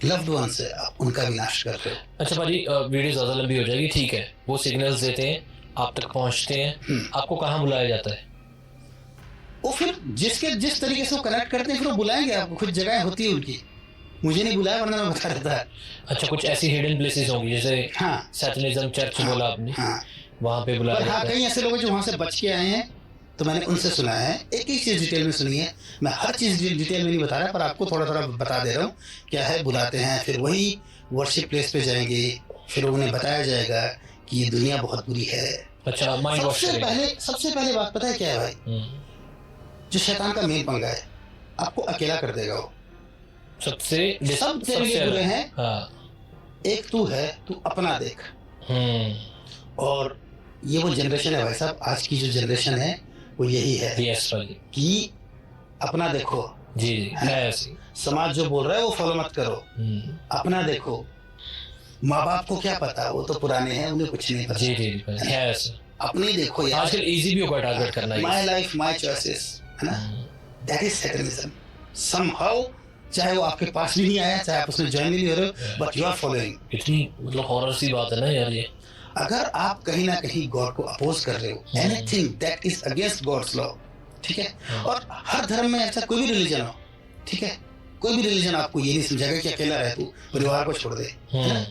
लव्ड वंस है आप उनका भी नाश कर रहे हो। अच्छा भाजी, वीडियो ज्यादा लंबी हो जाएगी, ठीक है। वो सिग्नल्स देते हैं, आप तक पहुंचते हैं, आपको कहाँ बुलाया जाता है? वो फिर जिस तरीके से वो कनेक्ट करते हैं, फिर वो बुलाएंगे आपको, कुछ जगह होती है उनकी। मुझे नहीं बुलाया, वरना मैं बता देता। अच्छा, कुछ ऐसी हिडन प्लेसेस होंगी, जैसे सैटनिज्म चर्च बोला आपने, वहाँ पे बुलाया जाता है। कई ऐसे लोग जो वहाँ से बच के आए हैं, तो मैंने उनसे सुना है। एक चीज डिटेल में सुनी है, मैं हर चीज डिटेल में नहीं बता रहा, पर आपको थोड़ा थोड़ा बता दे रहा हूँ। क्या है, बुलाते हैं, फिर वही वर्शिप प्लेस पे जाएंगे, फिर उन्हें बताया जाएगा कि ये दुनिया बहुत बुरी है। अच्छा, माइंड वॉश करेंगे। सबसे पहले बात पता है क्या है भाई, जो शैतान का मेन पंगा है, आपको अकेला कर देगा वो। सब तेरे लिए बुरे हैं, एक तू है, तू अपना देख। और ये वो जनरेशन है भाई साहब, आज की जो जनरेशन है वो यही है कि अपना देखो। जी है, समाज जो बोल रहा है वो फॉलो मत करो, अपना देखो। माँ बाप को क्या पता, वो तो पुराने हैं, उन्हें कुछ नहीं पता। जी है, अपनी देखो यार। आजकल इजी भी होगा टारगेट करना, माय लाइफ माय चॉइसेस, है ना, दैट इज सैटनिज्म। समहाउ चाहे वो आपके पास भी नहीं आया, चाहे आप उसमें ज्वाइन नहीं हो रहे हो, बट यू आर फॉलोइंग। कितनी मतलब हॉरर सी बात है ना यार ये। अगर आप कहीं ना कहीं गॉड को अपोज कर रहे हो, anything that is against God's law, ठीक है, और हर धर्म में ऐसा कोई भी रिलीजन हो, ठीक है, कोई भी रिलीजन आपको ये नहीं समझाएगा कि अकेला रहे, तू परिवार को छोड़ दे, है ना,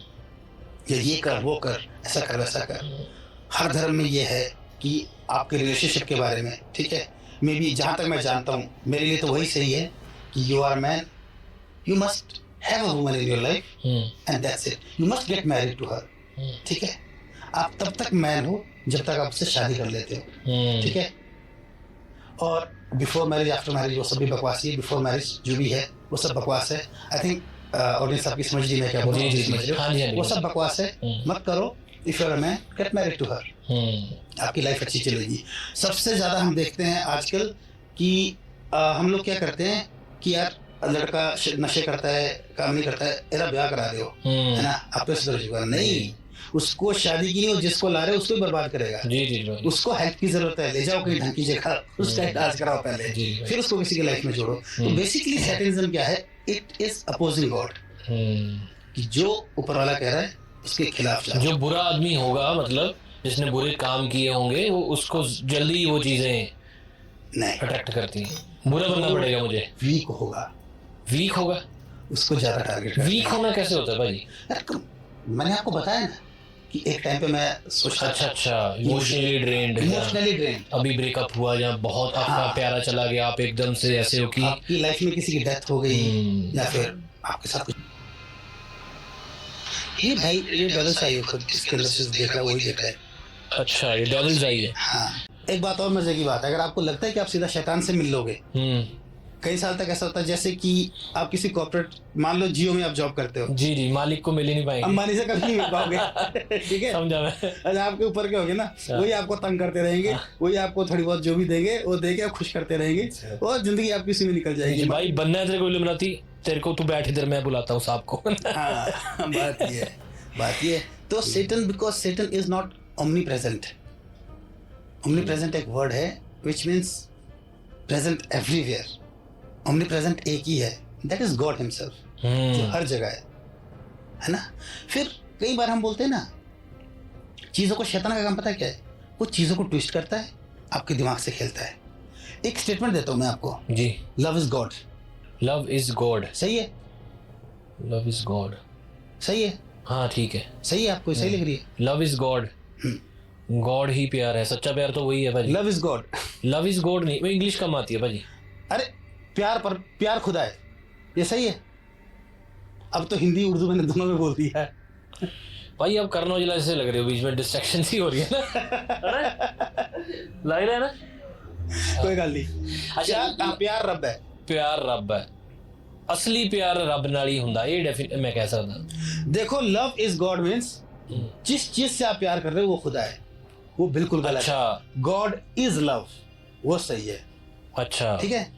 ये कर वो कर, ऐसा कर वैसा कर। हर धर्म में ये है कि आपके रिलेशनशिप के बारे में, ठीक है, मे बी जहाँ तक मैं जानता हूँ मेरे लिए तो वही सही है कि you are man, you must have a woman in your life and that's it, you must get married to her, ठीक है। आप तब तक मैन हो जब तक आप उससे शादी कर लेते हो, ठीक है। और बिफोर मैरिज आफ्टर मैरिज वो सब भी बकवास है, बिफोर मैरिज जो भी है वो सब बकवास है। आई थिंक ऑडियंस आपकी समझ रही है क्या बोल रहा हूँ, समझ रहे हो, वो सब बकवास है, मत करो। If you are a man get married to her, आपकी लाइफ अच्छी चलेगी। सबसे ज्यादा हम देखते हैं आजकल कि हम लोग क्या करते हैं कि यार लड़का नशे करता है, काम नहीं करता है, तेरा ब्याह करा रहे हो, है ना, आप तो सुधर चुका। नहीं, उसको शादी की नहीं, वो जिसको ला रहे हो उसको ही बर्बाद करेगा। जी। उसको हेल्प की जरूरत है, ले जाओ कहीं ढंग की जगह, उसका इलाज कराओ पहले, फिर उसको किसी की लाइफ में जोड़ो। तो बेसिकली सैटनिज्म क्या है, इट इज अपोजिंग गॉड, कि जो ऊपर वाला कह रहा है उसके खिलाफ जाओ। जो बुरा आदमी होगा, मतलब जिसने बुरे काम किए होंगे, वो उसको जल्दी वो चीजें नहीं अट्रैक्ट करती हैं। बुरा बनना पड़ेगा मुझे। वीक होगा, वीक होगा, उसको ज्यादा टारगेट। वीक होना कैसे होता है भाई? मैंने आपको बताया ना कि एक टाइम पे मैं सोचता, अच्छा, इमोशनली ड्रेन्ड, अभी ब्रेकअप हुआ या बहुत आपका प्यारा चला गया, आप एकदम से ऐसे हो कि आपकी लाइफ में किसी की डेथ हो गई या फिर आपके साथ कुछ, ये भाई ये डेविल्स आई है, खुद इसके अंदर से देख रहा है वही देख रहा है। अच्छा, ये डेविल्स आई है। हाँ, एक बात और मजे की बात है, अगर आपको लगता है कि आप सीधा शैतान से मिल लोगे, कई साल तक ऐसा होता है जैसे कि आप किसी कॉर्पोरेट, मान लो जियो में आप जॉब करते हो, जी, मालिक को मिल ही नहीं पाएंगे, अंबानी से कभी नहीं मिल पाओगे, ठीक है, समझा मैं। अच्छा, आपके ऊपर के होगे ना, वही आपको तंग करते रहेंगे, वही आपको थोड़ी बहुत जो भी देंगे वो देके आप खुश करते रहेंगे, और जिंदगी आपकी इसी में निकल जाएगी। भाई बनना है तेरे को इल्यूमिनाती, तेरे को तू बैठ इधर, मैं बुलाता हूँ सांप को। हाँ, बात ये तो Satan, because Satan is not omnipresent. Omnipresent एक वर्ड है which means present everywhere. Omnipresent एक ही है, दैट इज गॉड हिमसेल्फ, जो हर जगह है ना। फिर कई बार हम बोलते हैं ना, चीज़ों को, शैतान का काम पता है क्या है, वो चीज़ों को ट्विस्ट करता है, आपके दिमाग से खेलता है। एक स्टेटमेंट देता हूँ मैं आपको जी, love is God. Love is God, सही है, लव इज गॉड, सही है, हाँ ठीक है, सही है, आपको सही लग रही है। लव इज गॉड, गॉड ही प्यार है, सच्चा प्यार तो वही है भाजी। Love is God, love is God नहीं, वो इंग्लिश कम आती है भाजी। अरे प्यार पर प्यार खुदा है, ये सही है। अब तो हिंदी उर्दू मैंने दोनों में बोल दिया है भाई। अब करण औजला से लग रहे हो, बीच में डिस्ट्रैक्शन सी हो रही है ना। लग रहा है ना, कोई गल नहीं। अच्छा, प्यार रब है, प्यार रब है, असली प्यार रब नाल ही हुंदा, ये डेफिनेट मैं कह सकदा। देखो, लव इज गॉड मींस जिस चीज से आप प्यार कर रहे हो वो खुदा है, वो बिल्कुल गलत है। अच्छा, गॉड इज लव, वो सही है। अच्छा, ठीक है,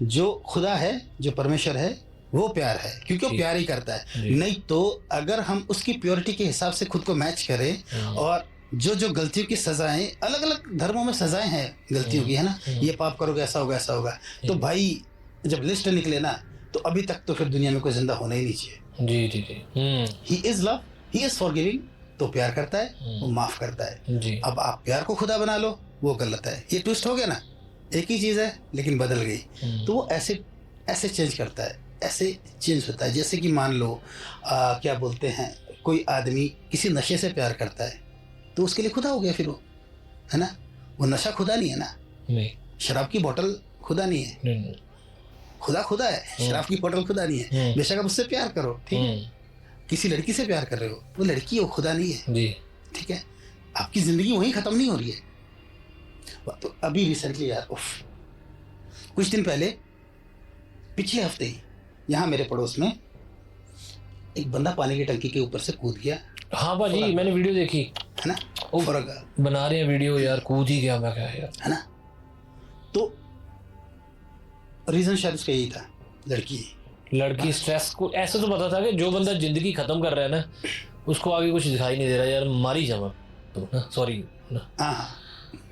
जो खुदा है, जो परमेश्वर है, वो प्यार है, क्योंकि वो प्यार ही करता है। नहीं तो अगर हम उसकी प्योरिटी के हिसाब से खुद को मैच करें, और जो जो गलतियों की सजाएं, अलग अलग धर्मों में सजाएं हैं गलतियों की, है ना, ये पाप करोगे ऐसा होगा ऐसा होगा, तो भाई जब लिस्ट निकले ना, तो अभी तक तो फिर दुनिया में कोई जिंदा होना ही नहीं चाहिए। जी जी जी। He is love, he is forgiving, तो प्यार करता है, वो माफ करता है जी। अब आप प्यार को खुदा बना लो, वो गलत है। ये ट्विस्ट हो गया ना, एक ही चीज है लेकिन बदल गई, तो वो ऐसे ऐसे चेंज करता है, ऐसे चेंज होता है। जैसे कि मान लो क्या बोलते हैं, कोई आदमी किसी नशे से प्यार करता है, तो उसके लिए खुदा हो गया फिर वो, है ना। वो नशा खुदा नहीं है ना, नहीं। शराब की बोतल खुदा नहीं है, नहीं। खुदा खुदा है, शराब की बोतल खुदा नहीं है। बेशक आप उससे प्यार करो, ठीक है, किसी लड़की से प्यार कर रहे हो, वो लड़की, वो खुदा नहीं है जी, ठीक है। आपकी जिंदगी वहीं खत्म नहीं हो रही है। तो अभी रिसेंटली यार, कुछ दिन पहले, पिछले हफ्ते ही, यहाँ मेरे पड़ोस में एक बंदा पानी की टंकी के ऊपर से कूद गया। हाँ भाजी, मैंने वीडियो देखी, है ना, बना रहे हैं वीडियो यार, कूद ही गया, मैं क्या यार, है ना। तो रीजन शायद उसका यही था, लड़की स्ट्रेस को। ऐसा तो पता था कि जो बंदा जिंदगी खत्म कर रहा है ना, उसको आगे कुछ दिखाई नहीं दे रहा यार, मारी जावा तो, सॉरी। हाँ,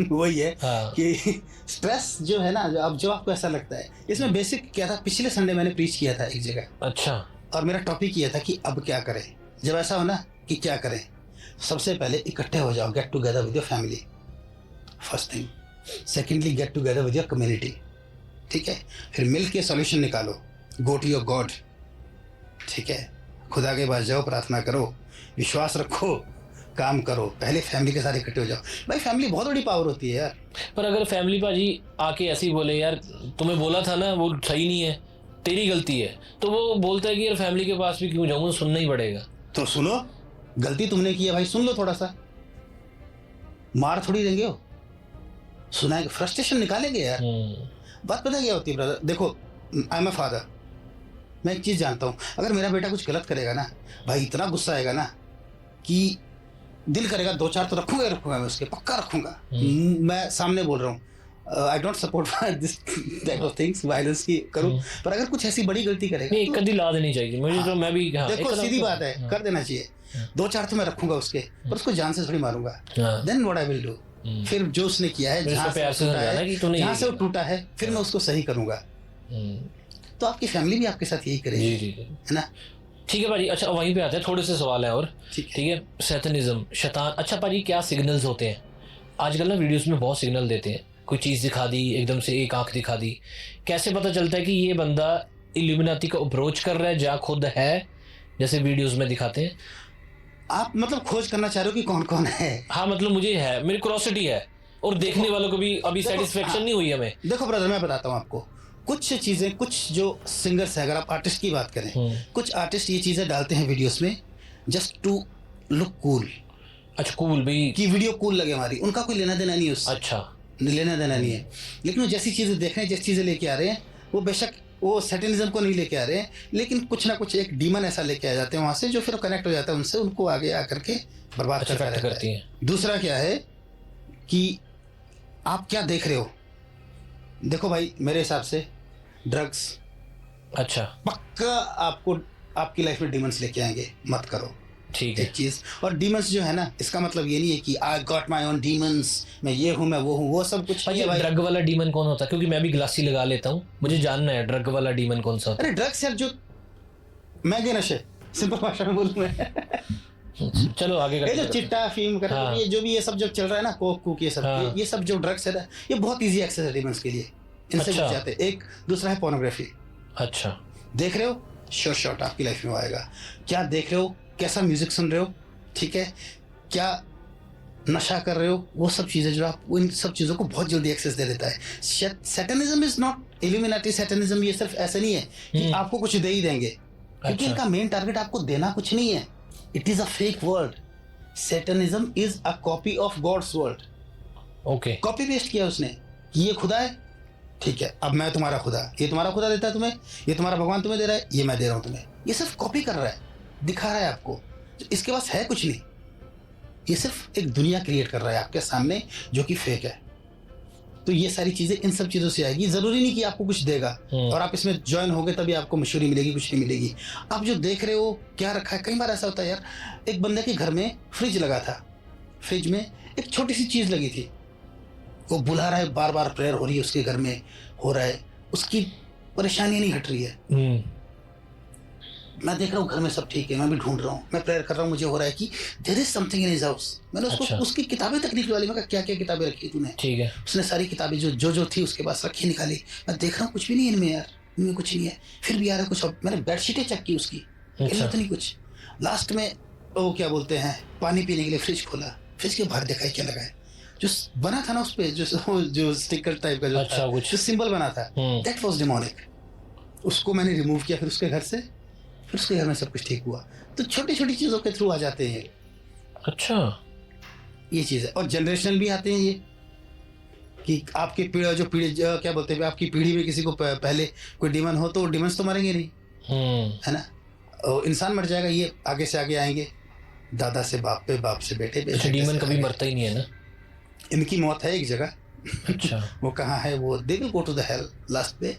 वही है हाँ। कि स्ट्रेस जो है ना, जो आपको ऐसा लगता है, इसमें बेसिक क्या था, पिछले संडे मैंने प्रीच किया था एक जगह, अच्छा। और मेरा टॉपिक ये था कि अब क्या करें जब ऐसा हो ना कि क्या करें। सबसे पहले इकट्ठे हो जाओ, get together with your family, first thing. Secondly, get together with your community, ठीक है। फिर मिल के सॉल्यूशन निकालो, गो टू योर गॉड, ठीक है। खुदा के पास जाओ, प्रार्थना करो, विश्वास रखो, काम करो। पहले फैमिली के साथ इकट्ठे हो जाओ भाई, फैमिली बहुत बड़ी पावर होती है यार। पर अगर फैमिली भाजी आके ऐसे ही बोले यार तुम्हें बोला था ना वो सही नहीं है, तेरी गलती है, तो वो बोलता है कि यार फैमिली के पास भी क्यों जाऊँ, सुनना ही पड़ेगा। तो सुनो, गलती तुमने की है भाई, सुन लो थोड़ा सा, मार थोड़ी देंगे हो, सुनाएंगे, फ्रस्ट्रेशन निकालेंगे यार। बात पता क्या होती है ब्रदर, देखो आई एम अ फादर, मैं एक चीज़ जानता हूँ, अगर मेरा बेटा कुछ गलत करेगा ना भाई, इतना गुस्सा आएगा ना कि दिल करेगा दो चार तो रखूंगा मैं उसके, पक्का रखूंगा। मैं सामने बोल रहा हूँ, I don't support this type of things, violence की करूँ, पर अगर कुछ ऐसी बड़ी गलती करेगा नहीं, कभी ला देनी चाहिए मुझे। तो मैं भी देखो सीधी बात है, कर देना चाहिए, दो चार तो मैं रखूंगा उसके, पर उसको जान से थोड़ी मारूंगा। Then what I will do, फिर जो उसने किया है, जहाँ से वो टूटा है, फिर मैं उसको सही करूंगा। तो आपकी फैमिली भी आपके साथ यही करेगी, है ना। ठीक है भाजी। अच्छा वहीं पे आते हैं, थोड़े से सवाल है और, ठीक है। सैतानिज्म, शैतान, अच्छा भाजी क्या सिग्नल्स होते हैं आजकल ना, वीडियोस में बहुत सिग्नल देते हैं, कोई चीज़ दिखा दी एकदम से, एक आंख दिखा दी, कैसे पता चलता है कि ये बंदा इल्यूमिनाती को अप्रोच कर रहा है या खुद है, जैसे वीडियोस में दिखाते हैं? आप मतलब खोज करना चाह रहे हो कि कौन कौन है? हाँ मतलब मुझे है, मेरी क्यूरोसिटी है, और देखने वालों को भी अभी सेटिस्फेक्शन नहीं हुई हमें। देखो ब्रदर, मैं बताता हूँ आपको कुछ चीज़ें, कुछ जो सिंगर्स है, अगर आप आर्टिस्ट की बात करें, कुछ आर्टिस्ट ये चीज़ें डालते हैं वीडियोस में जस्ट टू लुक कूल। अच्छा, कूल भाई, कि वीडियो कूल लगे हमारी, उनका कोई लेना देना नहीं है उससे। अच्छा, लेना देना नहीं है, लेकिन वो जैसी चीज़ें देख रहे हैं, जैसी चीज़ें लेके आ रहे हैं, वो बेशक वो सैटेनिज्म को नहीं लेके आ रहे हैं, लेकिन कुछ ना कुछ एक डीमन ऐसा लेके आ जाते हैं वहाँ से, जो फिर कनेक्ट हो जाता है उनसे, उनको आगे आकर के बर्बाद करती है। दूसरा क्या है कि आप क्या देख रहे हो। देखो भाई, मेरे हिसाब से ड्रग्स, अच्छा, पक्का आपको आपकी लाइफ में डीमंस लेके आएंगे, मत करो। ठीक है, एक चीज। और डीमंस जो है ना, इसका मतलब ये नहीं है कि I got my own demons, मैं ये हूँ मैं वो हूँ, वो सब कुछ नहीं है भाई। ड्रग वाला डीमन कौन होता है? क्योंकि मैं भी ग्लासी लगा लेता हूँ, मुझे जानना है ड्रग वाला डीमन कौन सा होता है। अरे ड्रग्स यार, जो महंगे नशे, सिंपल भाषा में बोलूँ मैं। चलो आगे ये जो चिट्टा फीम कर, हाँ। ये जो भी ये सब जो चल रहा है ना, कोक कूक ये सब, हाँ। ये सब जो ड्रग्स है ना, ये बहुत इजी एक्सेस है डीमंस के लिए, इनसे बच जाते हैं। एक दूसरा है पोर्नोग्राफी। अच्छा, देख रहे हो, शॉर्ट आपकी लाइफ में आएगा, क्या देख रहे हो, कैसा म्यूजिक सुन रहे हो, ठीक है, क्या नशा कर रहे हो, वो सब चीज़ें जो आप, इन सब चीज़ों को बहुत जल्दी एक्सेस दे देता है। सैटानिज्म इज नॉट इल्यूमिनाटी। सैटानिज्म ये सिर्फ ऐसा नहीं है कि आपको कुछ दे ही देंगे, क्योंकि इनका मेन टारगेट आपको देना कुछ नहीं है। It is a fake world. Satanism is a copy of God's world. Okay, copy paste किया उसने, ये खुदा है, ठीक है, अब मैं तुम्हारा खुदा, ये तुम्हारा खुदा देता है तुम्हें, ये तुम्हारा भगवान तुम्हें दे रहा है, ये मैं दे रहा हूँ तुम्हें। ये सिर्फ कॉपी कर रहा है, दिखा रहा है आपको, इसके पास है कुछ नहीं, ये सिर्फ एक दुनिया क्रिएट कर रहा है आपके सामने जो कि फेक है। तो ये सारी चीजें इन सब चीजों से आएगी, जरूरी नहीं कि आपको कुछ देगा और आप इसमें ज्वाइन होगे तभी आपको मशहूरी मिलेगी, कुछ नहीं मिलेगी। आप जो देख रहे हो क्या रखा है, कई बार ऐसा होता है यार, एक बंदे के घर में फ्रिज लगा था, फ्रिज में एक छोटी सी चीज लगी थी, वो बुला रहा है, बार बार प्रेयर हो रही है उसके घर में, हो रहा है, उसकी परेशानी नहीं हट रही है। मैं देख रहा हूँ घर में सब ठीक है, मैं भी ढूंढ रहा हूँ, मैं प्रेयर कर रहा हूँ, मुझे हो रहा है कि there is something in his house. मैंने उसको, अच्छा, उसकी किताबें तक निकलवा ली, मैं कहा क्या क्या किताबें रखी तूने, ठीक है, उसने सारी किताबें जो थी उसके पास रखी, निकाली। मैं देख रहा हूँ कुछ भी नहीं इनमें यार, इनमें कुछ नहीं है, फिर भी यार कुछ। मैंने बेडशीटें चेक की उसकी, इनमें तो नहीं कुछ। लास्ट में वो क्या बोलते हैं, पानी पीने के लिए फ्रिज खोला, फ्रिज के बाहर देखा क्या लगा है, जो बना था ना उस पे, जो स्टिकर टाइप का जो, अच्छा, जो सिंबल बना था, दैट वाज डेमोनिक। उसको मैंने रिमूव किया फिर उसके घर से, फिर उसके घर में सब कुछ ठीक हुआ। तो छोटी छोटी चीज़ों के थ्रू आ जाते हैं। अच्छा, ये चीज़ है। और जनरेशनल भी आते हैं ये, कि आपकी पीढ़ी क्या बोलते हैं, आपकी पीढ़ी में किसी को पहले कोई डीमन हो तो डीमंस तो मरेंगे नहीं, है ना, और इंसान मर जाएगा, ये आगे से आगे आएंगे, दादा से बाप पे, बाप से बेटे पे। अच्छा, डीमन कभी मरता ही नहीं है ना, इनकी मौत है एक जगह। अच्छा, वो कहाँ है, वो they will go to the hell, last पे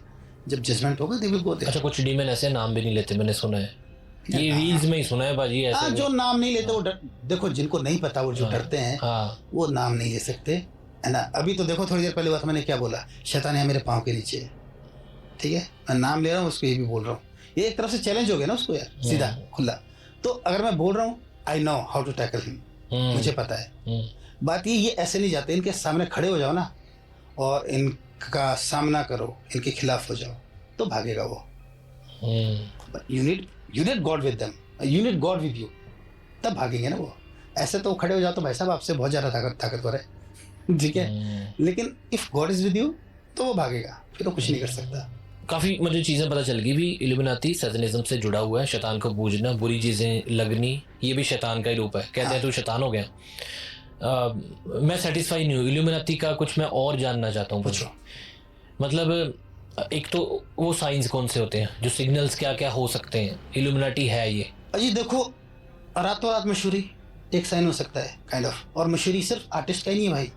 जब जजमेंट होगा दे विल गो देयर। अच्छा, कुछ डीमन ऐसे नाम भी नहीं लेते, मैंने सुना है, ये रील्स में ही सुना है बाजी ऐसे। जो नाम नहीं लेते वो देखो, जिनको नहीं पता वो जो डरते हैं वो नाम नहीं ले सकते, है ना। अभी तो देखो थोड़ी देर पहले बात मैंने क्या बोला, शैतान है मेरे पाँव के नीचे, ठीक है, मैं नाम ले रहा हूँ उसको, ये भी बोल रहा हूँ, ये एक तरफ से चैलेंज हो गया ना उसको यार, सीधा खुला। तो अगर मैं बोल रहा हूँ I know how to tackle him, मुझे पता है। बात ये ऐसे नहीं जाते, इनके सामने खड़े हो जाओ ना और इनका सामना करो, इनके खिलाफ हो जाओ तो भागेगा वो। You need God with them, you need God with you, तब भागेंगे ना वो। ऐसे तो खड़े हो जाओ तो भाई साहब आपसे बहुत ज़्यादा ताकतवर है, ठीक है, लेकिन if God is with you तो वो भागेगा, फिर वो कुछ नहीं कर सकता। काफ़ी मुझे चीज़ें पता चल गई भी, इल्यूमिनाती सैतानिज्म से जुड़ा हुआ है, शैतान को पूजना, बुरी चीज़ें लगनी, ये भी शैतान का ही रूप है। कहते हैं तू शैतान हो गया। मैं सेटिस्फाई नहीं हूँ इल्यूमिनाती का, कुछ मैं और जानना चाहता हूँ। पूछो। मतलब एक तो वो साइंस कौन से होते हैं, जो सिग्नल्स क्या क्या हो सकते हैं, इल्यूमिनाटी है ये? अजी देखो, रातों रात मशहूरी एक साइन हो सकता है काइंड ऑफ, और मशहूरी सिर्फ आर्टिस्ट का ही नहीं है भाई,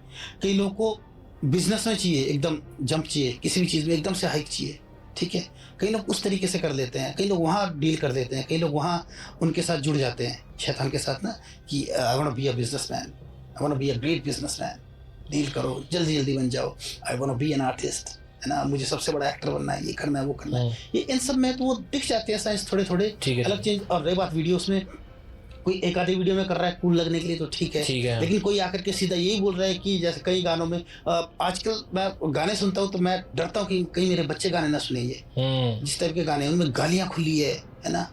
कई लोगों को बिजनेस में चाहिए एकदम जंप चाहिए, किसी भी चीज़ में एकदम से हाइक चाहिए, ठीक है, कई लोग उस तरीके से कर लेते हैं, कई लोग वहाँ डील कर देते हैं, कई लोग वहाँ उनके साथ जुड़ जाते हैं शैतान के साथ ना, कि I want to be a businessman, I want to be a great businessman, deal करो जल्दी जल्दी बन जाओ, I want to be an artist, है ना, मुझे सबसे बड़ा एक्टर बनना है, ये करना है वो करना है, ये इन सब में तो वो दिख जाते हैं साइंस थोड़े थोड़े अलग चीज। और रही बात वीडियोस में, कोई एक आधी वीडियो में कर रहा है कूल लगने के लिए तो ठीक है, लेकिन कोई आकर के सीधा यही बोल रहा है कि जैसे कई गानों में आजकल मैं गाने सुनता हूँ तो मैं डरता हूँ कि कहीं मेरे बच्चे गाने ना सुनेंगे, जिस टाइप के गाने उनमें गालियाँ खुली है ना,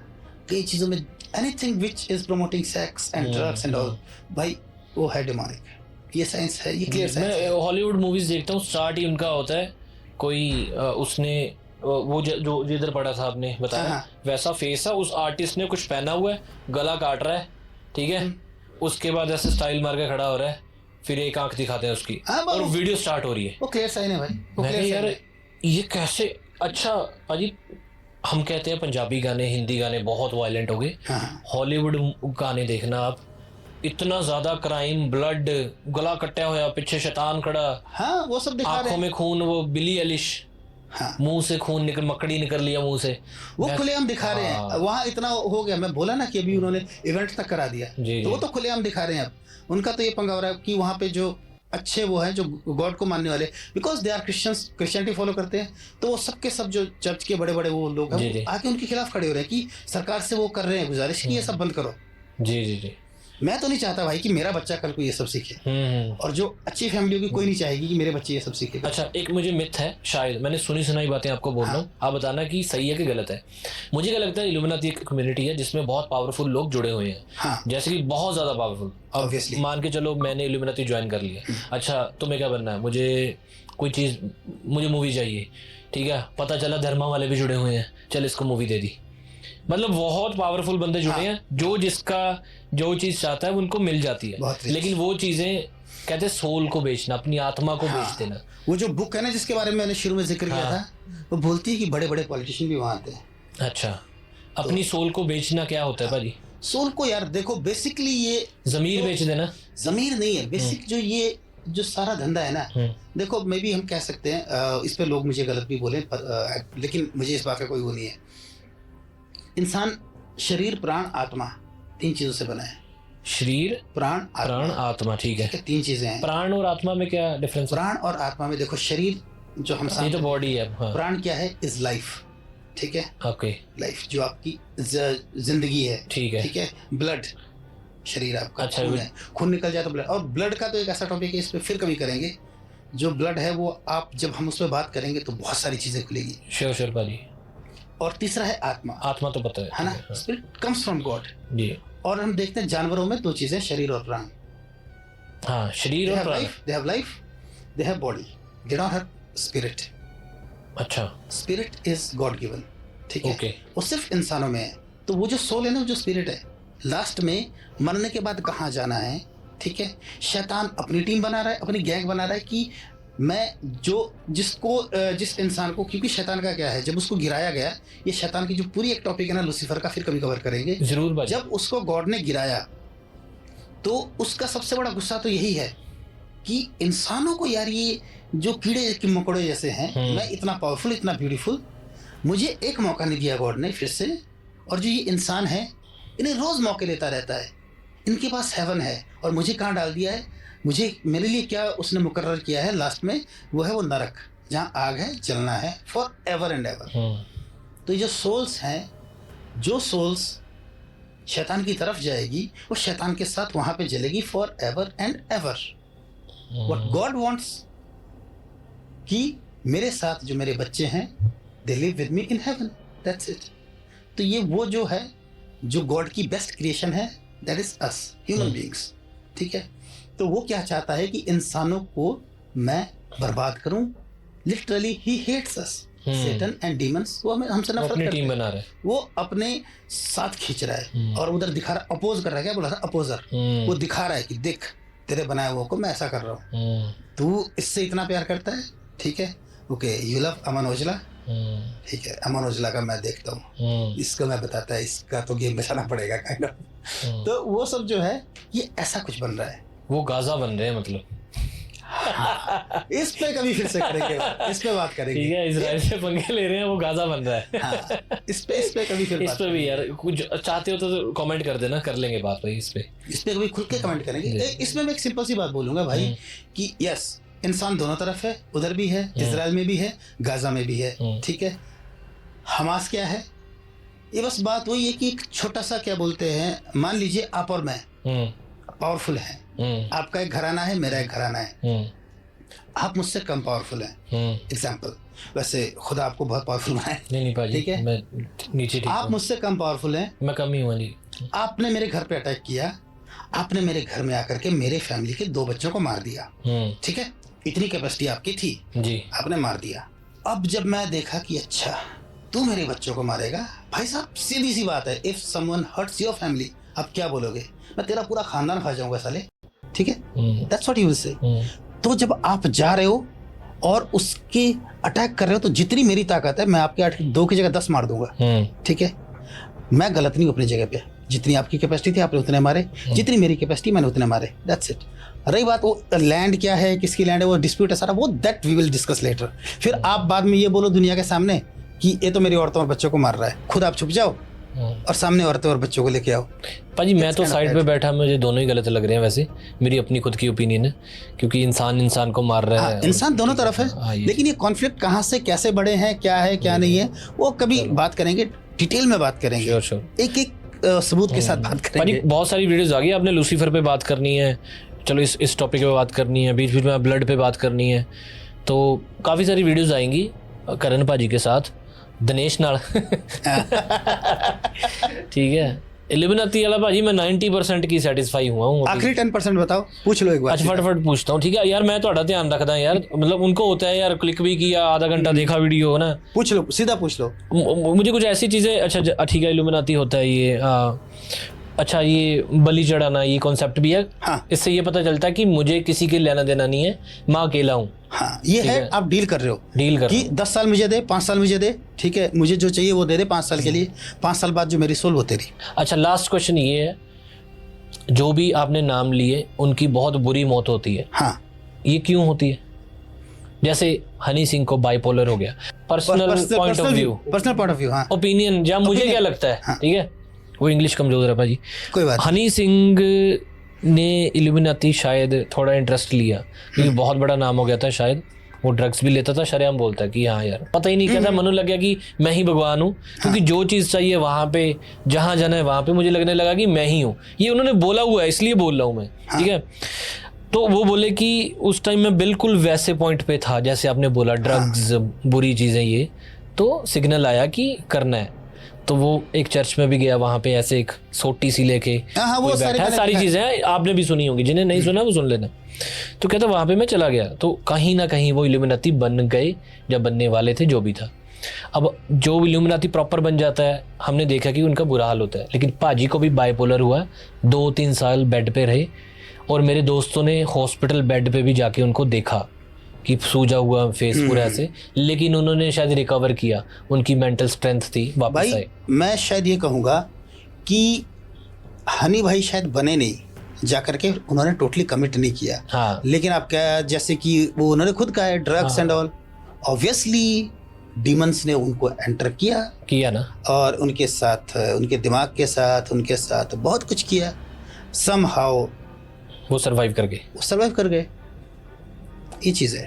कई चीज़ों में anything which is promoting sex and drugs and all, भाई वो है डिमोनिक, ये साइंस है, ये क्लियर साइंस है। मैं हॉलीवुड मूवीज देखता हूँ, स्टार्ट ही उनका होता है कोई उसने वो जो जिधर पड़ा था आपने बताया वैसा फेस है, उस आर्टिस्ट ने कुछ पहना हुआ है, गला काट रहा है, ठीक है, उसके बाद ऐसे स्टाइल मार के खड़ा हो रहा है, फिर एक आंख दिखाते हैं उसकी और वीडियो स्टार्ट हो रही है। वो क्लियर साइन है भाई, वो मैं यार ये कैसे, अच्छा अजीब, हम कहते हैं पंजाबी गाने हिंदी गाने बहुत वायलेंट हो गए, हॉलीवुड गाने देखना आप, इतना ज्यादा क्राइम, ब्लड, गला कट्टा हुआ, पीछे शैतान खड़ा, हाँ वो सब दिखा रहे हैं, आंखों में खून, वो बिली एलिश, मुंह से खून निकल, मकड़ी निकल लिया मुंह से, वो खुलेआम दिखा रहे हैं। वहाँ इतना हो गया, मैं बोला ना कि अभी उन्होंने इवेंट तक करा दिया, तो वो तो खुलेआम दिखा रहे हैं। अब उनका तो ये पंगा हो रहा है कि वहाँ पे जो अच्छे वो हैं जो गॉड को मानने वाले, because they are Christians, Christianity follow करते हैं, तो वो सबके सब जो चर्च के बड़े बड़े वो लोग हैं आके उनके खिलाफ खड़े हो रहे हैं कि सरकार से वो कर रहे हैं गुजारिश कि ये सब बंद करो। जी जी जी, मैं तो नहीं चाहता भाई कि मेरा बच्चा कल को ये सब सीखे, और जो अच्छी फैमिली होगी कोई नहीं चाहेगी कि मेरे बच्चे ये सब सीखे। अच्छा, एक मुझे मिथ है, शायद मैंने सुनी सुनाई बातें आपको बोल रहा हूँ, आप बताना कि सही है कि गलत है। मुझे क्या लगता है, इल्यूमिनाती एक कम्युनिटी है जिसमें बहुत पावरफुल लोग जुड़े हुए हैं, जैसे कि बहुत ज्यादा पावरफुल। अब मान के चलो मैंने इल्यूमिनाती ज्वाइन कर लिया, अच्छा तुम्हें क्या बनना है, मुझे कोई चीज, मुझे मूवी चाहिए, ठीक है, पता चला धर्मा वाले भी जुड़े हुए हैं, चल इसको मूवी दे दी, मतलब बहुत पावरफुल बंदे जुड़े हैं, जो जिसका जो चीज चाहता है उनको मिल जाती है, लेकिन वो चीजें कहते हैं सोल को बेचना, अपनी आत्मा को बेच देना। वो जो बुक है ना जिसके बारे में मैंने शुरू में जिक्र किया था, वो बोलती है कि बड़े बड़े पॉलिटिशियन भी वहां आते हैं। अच्छा, अपनी सोल को बेचना क्या होता है भाजी? सोल को यार देखो बेसिकली ये जमीर बेच देना, जमीर नहीं है बेसिक, जो ये जो सारा धंधा है ना, देखो मे भी हम कह सकते हैं, इस पे लोग मुझे गलत भी बोले, लेकिन मुझे इस बात का कोई वो नहीं है। इंसान शरीर, प्राण, आत्मा, 3 चीजों से बना है। शरीर, प्राण, आत्मा, ठीक है, 3 चीजें हैं। प्राण और आत्मा में क्या डिफरेंस? प्राण और आत्मा में देखो, शरीर जो हम ये तो बॉडी है, प्राण क्या है, इज लाइफ, ठीक है, ओके, लाइफ जो आपकी जिंदगी है, ठीक है, ब्लड, शरीर आपका, अच्छा, खून निकल जाए तो ब्लड, और ब्लड का तो एक ऐसा टॉपिक है, इस पर फिर कभी करेंगे। जो ब्लड है वो आप जब हम उस पर बात करेंगे तो बहुत सारी चीजें खुलेगी। श्योर भाजी। और तीसरा है आत्मा। आत्मा तो पता है ना, स्पिरिट कम्स फ्रॉम गॉड जी। और हम देखते हैं जानवरों में 2 चीजें, शरीर और प्राण। हाँ, शरीर और प्राण, they have life, they have body, they don't have spirit. अच्छा, स्पिरिट इज गॉड गिवन, ठीक है, ओके, वो सिर्फ इंसानों में है। तो वो जो सोल है ना, जो स्पिरिट है, लास्ट में मरने के बाद कहाँ जाना है, ठीक है, शैतान अपनी टीम बना रहा है, अपनी गैंग बना रहा है कि मैं जिस इंसान को, क्योंकि शैतान का क्या है, जब उसको गिराया गया, ये शैतान की जो पूरी एक टॉपिक है ना लूसीफर का, फिर कभी कवर करेंगे जरूर। जब उसको गॉड ने गिराया तो उसका सबसे बड़ा गुस्सा तो यही है कि इंसानों को यार ये जो कीड़े की मकोड़े जैसे हैं, मैं इतना पावरफुल, इतना ब्यूटीफुल, मुझे एक मौका नहीं दिया गॉड ने फिर से, और जो ये इंसान है इन्हें रोज मौके लेता रहता है, इनके पास हेवन है और मुझे कहाँ डाल दिया है, मुझे मेरे लिए क्या उसने मुकर्रर किया है लास्ट में, वो है वो नरक, जहाँ आग है, जलना है फॉर एवर एंड एवर। तो ये जो सोल्स हैं, जो सोल्स शैतान की तरफ जाएगी वो शैतान के साथ वहां पे जलेगी forever and ever. What God wants कि मेरे साथ जो मेरे बच्चे हैं, they live with me in heaven, that's it. तो ये वो जो है, जो गॉड की बेस्ट क्रिएशन है, that is us human beings, ठीक है। तो वो क्या चाहता है कि इंसानों को मैं बर्बाद करूं। लिटरली ही hates us, Satan and demons, वो हमें हमसे नफरत करते टीम हैं, बना रहे, वो अपने साथ खींच रहा है और उधर दिखा रहा, अपोज कर रहा है, क्या बोला था, अपोजर। वो दिखा रहा है कि देख तेरे बनाए हुए को मैं ऐसा कर रहा हूँ, तू इससे इतना प्यार करता है, ठीक है, ओके, यू लव अमन ओजला, ठीक है, अमन ओजला का मैं देखता हूँ, इसको मैं बताता है, इसका तो गेम बचाना पड़ेगा काइंड ऑफ। तो वो सब जो है ये ऐसा कुछ बन रहा है, वो गाजा बन रहे हैं मतलब। इस पे कभी फिर से करेंगे, इस पे बात करेंगे, ठीक है, इजराइल से पंगे ले रहे हैं, वो गाजा बन रहा है। हाँ, इस पे कभी फिर इस पे भी यार कुछ चाहते हो तो कमेंट कर देना, कर लेंगे बात भाई इस पे कभी खुल के कमेंट करेंगे। इसमें मैं एक सिंपल सी बात बोलूंगा भाई कि यस, इंसान दोनों तरफ है, उधर भी है, इजराइल में भी है, गाजा में भी है, ठीक है। हमास क्या है, ये बस बात वही है कि एक छोटा सा क्या बोलते हैं, मान लीजिए आप और मैं पावरफुल हैं, आपका एक घराना है, मेरा एक घराना है, आप मुझसे कम पावरफुल हैं, एग्जाम्पल, वैसे खुदा आपको बहुत पावरफुल बनाए, नहीं पाजी, ठीक है, मैं नीचे ठीक आप मुझसे कम पावरफुल हैं, मैं कम ही हूँ जी। आपने मेरे घर पे अटैक किया, आपने मेरे घर में आकर के मेरे फैमिली के 2 बच्चों को मार दिया, ठीक है, इतनी कैपेसिटी आपकी थी जी, आपने मार दिया। अब जब मैं देखा कि अच्छा तू मेरे बच्चों को मारेगा, भाई साहब सीधी सी बात है, if someone hurts your family, आप क्या बोलोगे, मैं तेरा पूरा खानदान खा जाऊंगा साले, ठीक है, that's what you will say. तो जब आप जा रहे हो और उसके अटैक कर रहे हो, तो जितनी मेरी ताकत है मैं आपके 2 की जगह 10 मार दूंगा, ठीक है, मैं गलत नहीं हूँ अपनी जगह पे, जितनी आपकी कैपेसिटी थी आपने उतने मारे, जितनी मेरी कैपेसिटी मैंने उतने मारे, दैट्स इट। रही बात वो लैंड क्या है, किसकी लैंड है, वो डिस्प्यूट है सारा, वो that we will discuss later. फिर आप बाद में ये बोलो दुनिया के सामने कि ये तो मेरी औरतों और बच्चों को मार रहा है, खुद आप छुप जाओ और सामने औरतें और बच्चों को लेके आओ। पाजी मैं तो साइड पे बैठा, मुझे दोनों ही गलत लग रहे हैं, वैसे मेरी अपनी खुद की ओपिनियन है, क्योंकि इंसान को मार रहा है, इंसान दोनों तरफ है, लेकिन ये कॉन्फ्लिक्ट कहाँ से कैसे बढ़े हैं, क्या है क्या नहीं है, वो कभी बात करेंगे, डिटेल में बात करेंगे, एक एक सबूत के साथ बात करेंगे। बहुत सारी वीडियोस आ गई, आपने लूसीफर पे बात करनी है, चलो इस टॉपिक पे बात करनी है, बीच बीच में ब्लड पे बात करनी है, तो काफ़ी सारी वीडियोस आएंगी करण पाजी के साथ, दिनेश नाल ठीक है। इल्यूमिनाती वाला भाजी मैं 90% की सैटिस्फाई हुआ हूँ, आखिरी 10% बताओ, पूछ लो एक बार। अच्छा फटाफट पूछता हूँ, ठीक है यार, मैं थोड़ा ध्यान रखता हूँ यार, मतलब उनको होता है यार क्लिक भी किया, आधा घंटा देखा वीडियो ना, पूछ लो, सीधा पूछ लो। मुझे कुछ ऐसी चीज़ें, अच्छा ठीक है, इल्यूमिनाती होता है ये, अच्छा ये बलि चढ़ाना, ये कॉन्सेप्ट भी है, हाँ। इससे ये पता चलता है कि मुझे किसी के लेना देना नहीं है, मैं अकेला हूँ, हाँ, ये है, आप डील कर रहे हो, डील कर कि 10 साल मुझे दे, 5 साल मुझे दे, ठीक है, मुझे जो चाहिए वो दे दे 5 साल के लिए, 5 साल बाद जो मेरी सोल वो तेरी। अच्छा लास्ट क्वेश्चन ये है, जो भी आपने नाम लिए उनकी बहुत बुरी मौत होती है, हाँ, ये क्यों होती है? जैसे हनी सिंह को बाइपोलर हो गया, पर्सनल पॉइंट ऑफ व्यू, हाँ, ओपिनियन, जहाँ मुझे क्या लगता है, ठीक है, वो इंग्लिश कमजोर है भाजी, कोई बात। हनी सिंह ने इल्यूमिनाती शायद थोड़ा इंटरेस्ट लिया, क्योंकि बहुत बड़ा नाम हो गया था, शायद वो ड्रग्स भी लेता था, शरेआम बोलता कि हाँ यार, पता ही नहीं क्या था, मनु लग गया कि मैं ही भगवान हूँ, क्योंकि जो चीज़ चाहिए वहाँ पे, जहाँ जाना है वहाँ पे, मुझे लगने लगा कि मैं ही हूँ, ये उन्होंने बोला हुआ है, इसलिए बोल रहा हूँ मैं, ठीक है। तो वो बोले कि उस टाइम में बिल्कुल वैसे पॉइंट पे था जैसे आपने बोला, ड्रग्स बुरी चीज़ें, ये तो सिग्नल आया कि करना है, तो वो एक चर्च में भी गया, वहाँ पे ऐसे एक सोटी सी लेके वो सारी चीजें हैं, आपने भी सुनी होंगी, जिन्हें नहीं सुना वो सुन लेना। तो कहता वहाँ पे मैं चला गया, तो कहीं ना कहीं वो इल्यूमिनाती बन गए, जब बनने वाले थे, जो भी था। अब जो इल्यूमिनाती प्रॉपर बन जाता है, हमने देखा कि उनका बुरा हाल होता है, लेकिन पाजी को भी बाइपोलर हुआ, 2-3 साल बेड पे रहे, और मेरे दोस्तों ने हॉस्पिटल बेड पे भी जाके उनको देखा कि सूजा हुआ फेस पूरा ऐसे, लेकिन उन्होंने शायद रिकवर किया, उनकी मेंटल स्ट्रेंथ थी, वापस आए। मैं शायद ये कहूँगा कि हनी भाई शायद बने नहीं, जाकर के उन्होंने टोटली कमिट नहीं किया, हाँ। लेकिन आप क्या, जैसे कि वो उन्होंने खुद कहा है, drugs and all, obviously demons ने उनको एंटर किया ना, और उनके साथ, उनके दिमाग के साथ, उनके साथ बहुत कुछ किया, समहाउ वो सरवाइव कर गए। वो सर्वाइव कर गए, ये चीज़ है।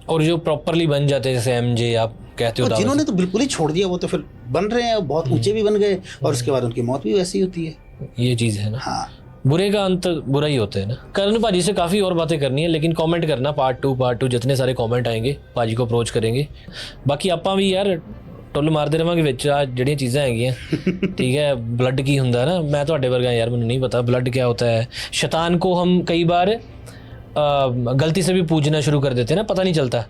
और जो प्रॉपरली बन जाते हैं जैसे एमजे आप कहते हो, और जिन्होंने तो बिल्कुल ही छोड़ दिया वो तो फिर बन रहे हैं, बहुत ऊंचे भी बन गए और उसके बाद उनकी मौत भी वैसी होती है। ये चीज़ है ना, हाँ, बुरे का अंत बुरा ही होता है ना। करण भाजी से काफ़ी और बातें करनी है, लेकिन कमेंट करना पार्ट टू जितने सारे कमेंट आएंगे भाजी को अप्रोच करेंगे। बाकी ਆਪਾਂ ਵੀ ਯਾਰ ਟੁੱਲ ਮਾਰਦੇ ਰਵਾਂਗੇ ਵਿੱਚ ਆ ਜਿਹੜੀਆਂ ਚੀਜ਼ਾਂ ਹੈਗੀਆਂ ठीक है। ब्लड की ਹੁੰਦਾ ना, मैं ਤੁਹਾਡੇ ਵਰਗਾ यार, ਮੈਨੂੰ नहीं पता ब्लड क्या होता है। शैतान को हम कई बार गलती से भी पूजना शुरू कर देते हैं ना, पता नहीं चलता,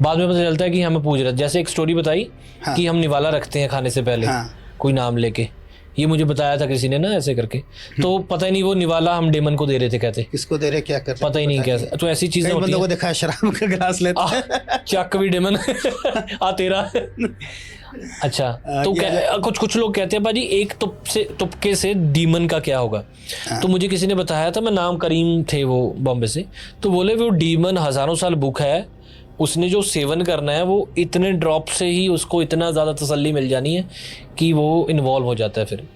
बाद में पता चलता है कि हमें पूज रहा है। जैसे एक स्टोरी बताई कि हम निवाला रखते हैं खाने से पहले, कोई नाम लेके, ये मुझे बताया था किसी ने ना ऐसे करके, तो पता ही नहीं वो निवाला हम डेमन को दे रहे थे, कहते किसको दे रहे क्या कर रहे पता ही नहीं कैसे। तो ऐसी चीजें होती बंदों को हैं। देखा है शराब का गिलास लेते हैं। चक भी डेमन आ तेरा। अच्छा, तो कुछ लोग कहते हैं भाजी एक तुपके से डीमन का क्या होगा। तो मुझे किसी ने बताया था, मैं नाम करीम थे वो बॉम्बे से, तो बोले वो डीमन हजारों साल भूखा है, उसने जो सेवन करना है वो इतने ड्रॉप से ही उसको इतना ज़्यादा तसल्ली मिल जानी है कि वो इन्वॉल्व हो जाता है फिर।